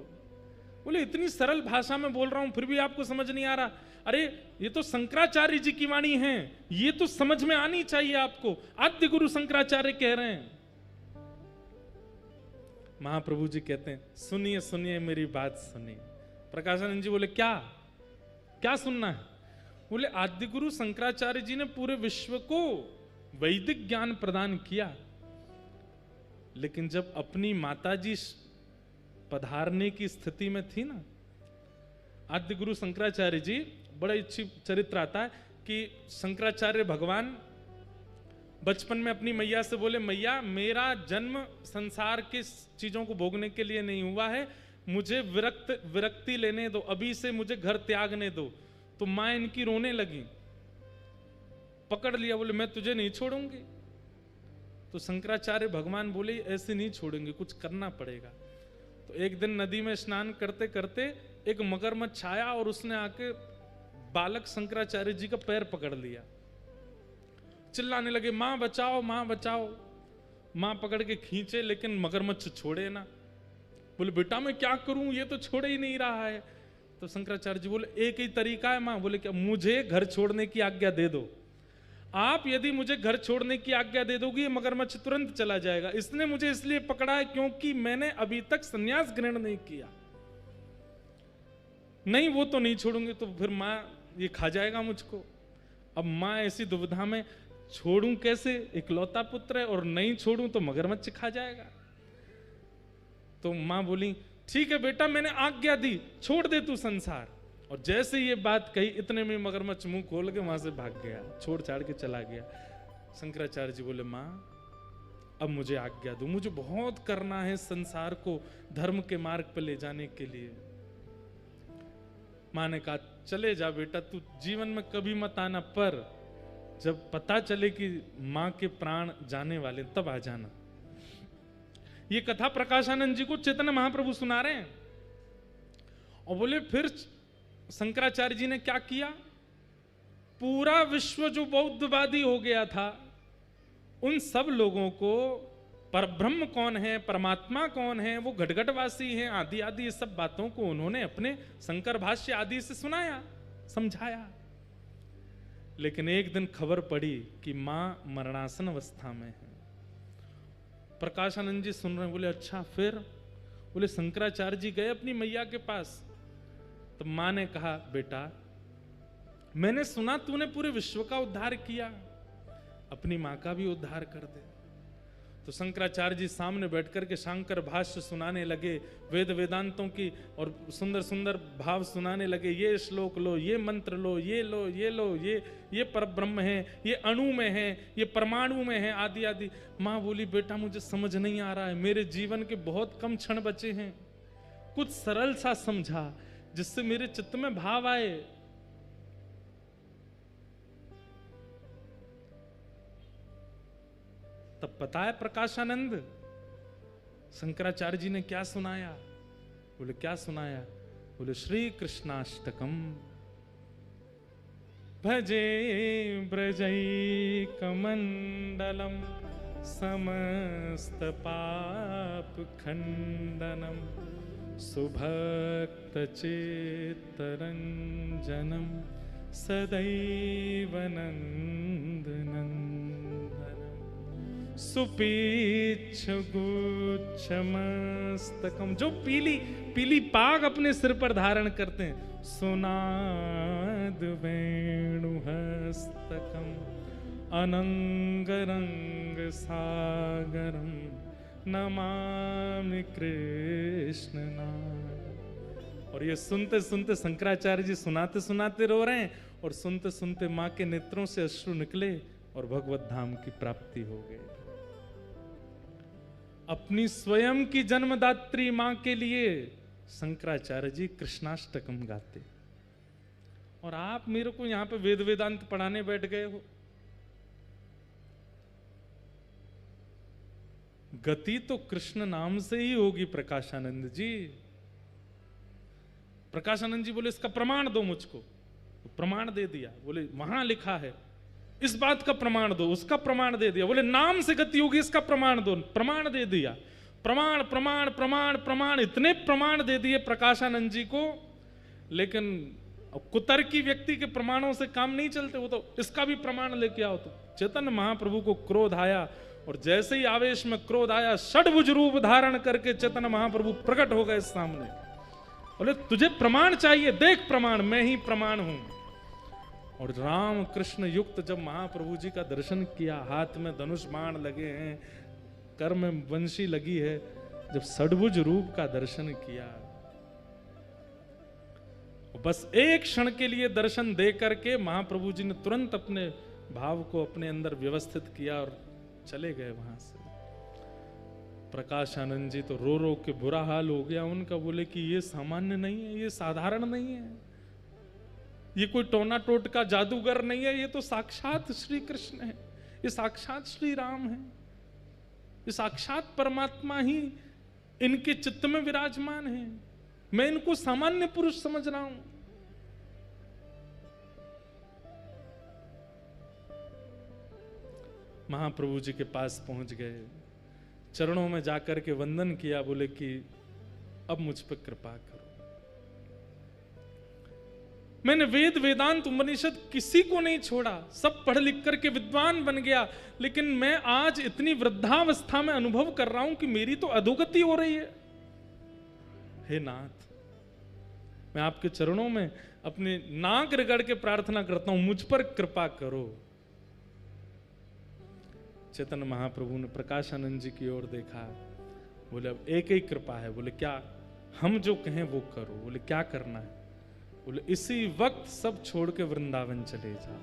A: बोले इतनी सरल भाषा में बोल रहा हूं फिर भी आपको समझ नहीं आ रहा। अरे ये तो शंकराचार्य जी की वाणी है, ये तो समझ में आनी चाहिए आपको, आद्य गुरु शंकराचार्य कह रहे हैं। महाप्रभु जी कहते हैं सुनिए सुनिए मेरी बात सुनिए। प्रकाशानंद जी बोले क्या क्या सुनना है? बोले आद्य गुरु शंकराचार्य जी ने पूरे विश्व को वैदिक ज्ञान प्रदान किया, लेकिन जब अपनी माताजी पधारने की स्थिति में थी ना, आद्य गुरु शंकराचार्य जी, बड़ा अच्छी चरित्र आता है कि शंकराचार्य भगवान बचपन में अपनी मैया से बोले मैया मेरा जन्म संसार की चीजों को भोगने के लिए नहीं हुआ है, मुझे विरक्ति लेने दो, अभी से मुझे घर त्यागने दो। तो मां इनकी रोने लगी, पकड़ लिया, बोले मैं तुझे नहीं छोड़ूंगी। तो शंकराचार्य भगवान बोले ऐसे नहीं छोड़ेंगे, कुछ करना पड़ेगा। तो एक दिन नदी में स्नान करते करते एक मगरमच्छ आया और उसने आके बालक शंकराचार्य जी का पैर पकड़ लिया। चिल्लाने लगे मां बचाओ मां बचाओ। मां पकड़ के खींचे लेकिन मगरमच्छ छोड़े ना। बोले बेटा मैं क्या करूं, ये तो छोड़ ही नहीं रहा है। तो शंकराचार्य जी बोले एक ही तरीका है मां। बोले क्या? मुझे घर छोड़ने की आज्ञा दे दो। आप यदि मुझे घर छोड़ने की आज्ञा दे दोगे, ये मगरमच्छ तुरंत चला जाएगा। इसने मुझे इसलिए पकड़ा है क्योंकि मैंने अभी तक संन्यास ग्रहण नहीं किया। नहीं वो तो नहीं छोड़ूंगी, तो फिर मां ये खा जाएगा मुझको। अब मां ऐसी दुविधा में, छोड़ूं कैसे, इकलौता पुत्र है, और नहीं छोड़ूं तो मगरमच्छ खा जाएगा। तो मां बोली ठीक है बेटा मैंने आज्ञा दी, छोड़ दे तू संसार। और जैसे ये बात कही इतने में मगरमच्छ मुंह खोल के वहां से भाग गया, छोड़ छाड़ के चला गया। शंकराचार्य जी बोले मां अब मुझे आज्ञा दो, मुझे बहुत करना है संसार को धर्म के मार्ग पर ले जाने के लिए। मां ने कहा चले जा बेटा, तू जीवन में कभी मत आना, पर जब पता चले कि मां के प्राण जाने वाले तब आ जाना। ये कथा प्रकाशानंद जी को चैतन्य महाप्रभु सुना रहे हैं। और बोले फिर शंकराचार्य जी ने क्या किया, पूरा विश्व जो बौद्धवादी हो गया था उन सब लोगों को परब्रह्म कौन है, परमात्मा कौन है, वो घटघटवासी हैं, आदि आदि ये सब बातों को उन्होंने अपने शंकर भाष्य आदि से सुनाया, समझाया। लेकिन एक दिन खबर पड़ी कि मां मरणासन अवस्था में है। प्रकाशानंद जी सुन रहे हैं। बोले अच्छा फिर? बोले शंकराचार्य जी गए अपनी मैया के पास। तो मां ने कहा बेटा मैंने सुना तूने पूरे विश्व का उद्धार किया, अपनी मां का भी उद्धार कर दे। तो शंकराचार्य जी सामने बैठकर के शंकर भाष्य सुनाने लगे, वेद वेदांतों की और सुंदर सुंदर भाव सुनाने लगे। ये श्लोक लो, ये मंत्र लो, ये लो, ये लो, ये परब्रह्म है, ये अणु में है, ये परमाणु में है, आदि आदि। मां बोली बेटा मुझे समझ नहीं आ रहा है, मेरे जीवन के बहुत कम क्षण बचे हैं, कुछ सरल सा समझा जिससे मेरे चित्त में भाव आए। तब पता है प्रकाशानंद शंकराचार्य जी ने क्या सुनाया? बोले क्या सुनाया? बोले श्री कृष्णाष्टकम। भजे ब्रजैकमण्डलम समस्त पाप खंडनम सुभक्त चित्तरंजनम सदैव नंदनंदनम सुपीच्छ गुच्छमस्तकम, जो पीली पीली पाग अपने सिर पर धारण करते हैं, सुनाद वेणुहस्तकम अनंगरंग सागरम नमामि कृष्ण नाम। और ये सुनते सुनते शंकराचार्य जी सुनाते सुनाते रो रहे हैं, और सुनते सुनते मां के नेत्रों से अश्रु निकले और भगवत धाम की प्राप्ति हो गई। अपनी स्वयं की जन्मदात्री मां के लिए शंकराचार्य जी कृष्णाष्टकम गाते, और आप मेरे को यहां पे वेद वेदांत पढ़ाने बैठ गए हो। गति तो कृष्ण नाम से ही होगी प्रकाशानंद जी। प्रकाशानंद जी बोले इसका प्रमाण दो मुझको, तो प्रमाण दे दिया। बोले वहां लिखा है, इस बात का प्रमाण दो, उसका प्रमाण दे दिया। बोले नाम से गति होगी, इसका प्रमाण दो, प्रमाण दे दिया। प्रमाण प्रमाण प्रमाण प्रमाण, इतने प्रमाण दे दिए प्रकाशानंद जी को। लेकिन कुतर्की व्यक्ति के प्रमाणों से काम नहीं चलते, वो तो इसका भी प्रमाण लेके आओ। तो चैतन्य महाप्रभु को क्रोध आया, और जैसे ही आवेश में क्रोध आया, षड्भुज रूप धारण करके चैतन्य महाप्रभु प्रकट हो गए सामने। बोले तुझे प्रमाण चाहिए, देख प्रमाण, मैं ही प्रमाण हूं। और राम कृष्ण युक्त जब महाप्रभु जी का दर्शन किया, हाथ में धनुष बाण लगे हैं, कर में वंशी लगी है, जब षड्भुज रूप का दर्शन किया, बस एक क्षण के लिए दर्शन दे करके महाप्रभु जी ने तुरंत अपने भाव को अपने अंदर व्यवस्थित किया और चले गए वहां से। प्रकाशानंद जी तो रो रो के बुरा हाल हो गया उनका। बोले कि ये सामान्य नहीं है, ये साधारण नहीं है, ये कोई टोना टोटका जादूगर नहीं है, ये तो साक्षात श्री कृष्ण है, ये साक्षात श्री राम है, ये साक्षात परमात्मा ही इनके चित्त में विराजमान है। मैं इनको सामान्य पुरुष समझ रहा हूं। महाप्रभु जी के पास पहुंच गए, चरणों में जाकर के वंदन किया। बोले कि अब मुझ पर कृपा करो, मैंने वेद वेदांत उपनिषद किसी को नहीं छोड़ा, सब पढ़ लिख करके विद्वान बन गया, लेकिन मैं आज इतनी वृद्धावस्था में अनुभव कर रहा हूं कि मेरी तो अधोगति हो रही है। हे नाथ, मैं आपके चरणों में अपने नाक रगड़ के प्रार्थना करता हूं, मुझ पर कृपा करो। चैतन्य महाप्रभु ने प्रकाशानंद जी की ओर देखा। बोले अब एक ही कृपा है। बोले क्या? हम जो कहें वो करो। बोले क्या करना है? बोले इसी वक्त सब छोड़ के वृंदावन चले जाओ,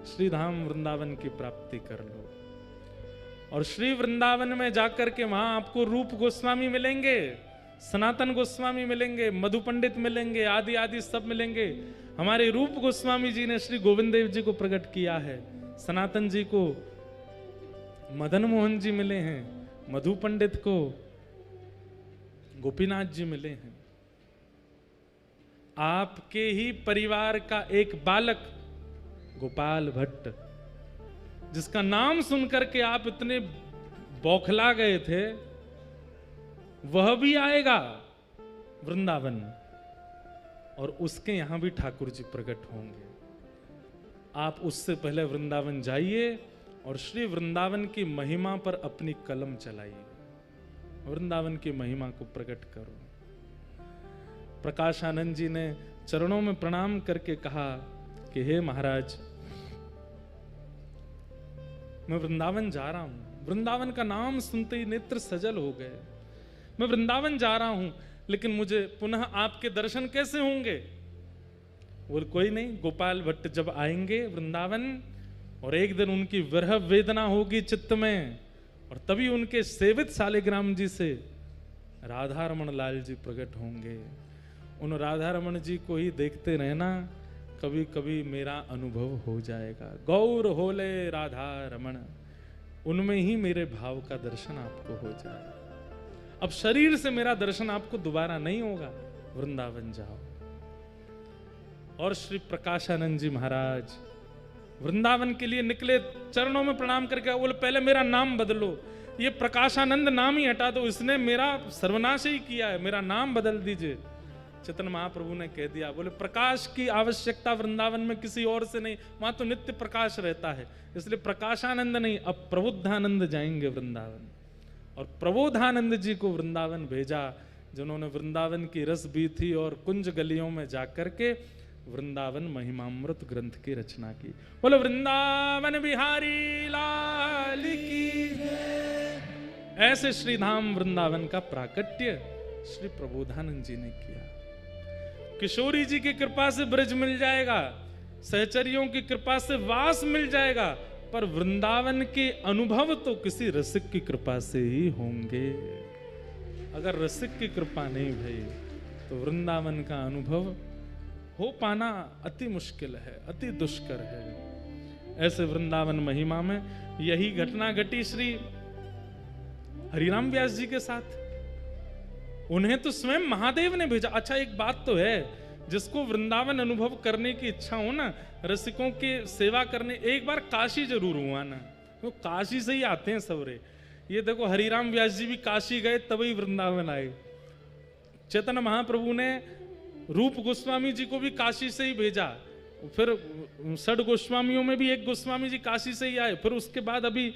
A: श्री धाम वृंदावन की प्राप्ति कर लो। और श्री वृंदावन में जाकर के वहां आपको रूप गोस्वामी मिलेंगे, सनातन गोस्वामी मिलेंगे, मधु पंडित मिलेंगे, आदि आदि सब मिलेंगे। हमारे रूप गोस्वामी जी ने श्री गोविंद देव जी को प्रकट किया है, सनातन जी को मदन मोहन जी मिले हैं, मधु पंडित को गोपीनाथ जी मिले हैं। आपके ही परिवार का एक बालक गोपाल भट्ट, जिसका नाम सुनकर के आप इतने बौखला गए थे, वह भी आएगा वृंदावन, और उसके यहां भी ठाकुर जी प्रकट होंगे। आप उससे पहले वृंदावन जाइए और श्री वृंदावन की महिमा पर अपनी कलम चलाइए, वृंदावन की महिमा को प्रकट करो। प्रकाशानंद जी ने चरणों में प्रणाम करके कहा कि हे महाराज, मैं वृंदावन जा रहा हूं। वृंदावन का नाम सुनते ही नेत्र सजल हो गए। मैं वृंदावन जा रहा हूं, लेकिन मुझे पुनः आपके दर्शन कैसे होंगे? बोले कोई नहीं, गोपाल भट्ट जब आएंगे वृंदावन और एक दिन उनकी विरह वेदना होगी चित्त में, और तभी उनके सेवित शालिग्राम जी से राधा रमण लाल जी प्रकट होंगे। उन राधा रमण जी को ही देखते रहना, कभी कभी मेरा अनुभव हो जाएगा। गौर होले राधा रमण, उनमें ही मेरे भाव का दर्शन आपको हो जाएगा। अब शरीर से मेरा दर्शन आपको दोबारा नहीं होगा, वृंदावन जाओ। और श्री प्रकाशानंद जी महाराज वृंदावन के लिए निकले, चरणों में प्रणाम करके बोले पहले मेरा नाम बदलो, ये प्रकाशानंद नाम ही हटा दो, इसने मेरा सर्वनाश ही किया है, मेरा नाम बदल दीजिए। चैतन्य महाप्रभु ने कह दिया, बोले प्रकाश की आवश्यकता वृंदावन में किसी और से नहीं, वहां तो नित्य प्रकाश रहता है, इसलिए प्रकाशानंद नहीं, अब प्रबुद्धानंद जाएंगे वृंदावन। और प्रबोधानंद जी को वृंदावन भेजा, जिन्होंने वृंदावन की रस भी थी और कुंज गलियों में जाकर के वृंदावन महिमामृत ग्रंथ की रचना की। बोलो वृंदावन बिहारी लाल की जय। ऐसे श्रीधाम वृंदावन का प्राकट्य श्री प्रबोधानंद जी ने किया। किशोरी जी की कृपा से ब्रज मिल जाएगा, सहचरियों की कृपा से वास मिल जाएगा, पर वृंदावन के अनुभव तो किसी रसिक की कृपा से ही होंगे। अगर रसिक की कृपा नहीं भई तो वृंदावन का अनुभव हो पाना अति मुश्किल है, अति दुष्कर है। ऐसे वृंदावन महिमा में यही घटना घटी श्री हरिराम व्यास जी के साथ। उन्हें तो स्वयं महादेव ने भेजा। अच्छा एक बात तो है, जिसको वृंदावन अनुभव करने की इच्छा हो ना, रसिकों की सेवा करने, एक बार काशी जरूर हुआ ना, तो काशी से ही आते हैं सबरे। ये देखो हरिराम व्यास जी भी काशी गए तभी वृंदावन आए। चैतन्य महाप्रभु ने रूप गोस्वामी जी को भी काशी से ही भेजा, फिर षड गोस्वामियों में भी एक गोस्वामी जी काशी से ही आए, फिर उसके बाद अभी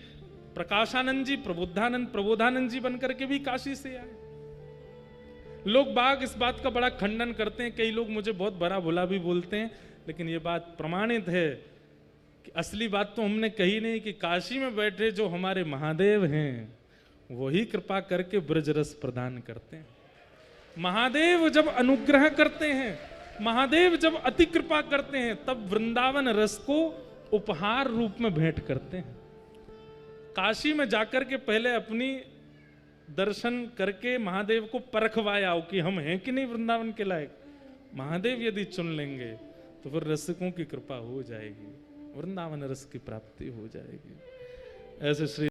A: प्रकाशानंद जी प्रबोधानंद जी बनकर के भी काशी से आए। लोग बाग इस बात का बड़ा खंडन करते हैं, कई लोग मुझे बहुत बड़ा भुला भी बोलते हैं, लेकिन ये बात प्रमाणित है कि असली बात तो हमने कही नहीं कि काशी में बैठे जो हमारे महादेव हैं वही कृपा करके ब्रज रस प्रदान करते हैं। महादेव जब अनुग्रह करते हैं, महादेव जब अति कृपा करते हैं, तब वृंदावन रस को उपहार रूप में भेंट करते हैं। काशी में जाकर के पहले अपनी दर्शन करके महादेव को परखवाया कि हम हैं कि नहीं वृंदावन के लायक। महादेव यदि चुन लेंगे तो फिर रसिकों की कृपा हो जाएगी, वृंदावन रस की प्राप्ति हो जाएगी। ऐसे श्री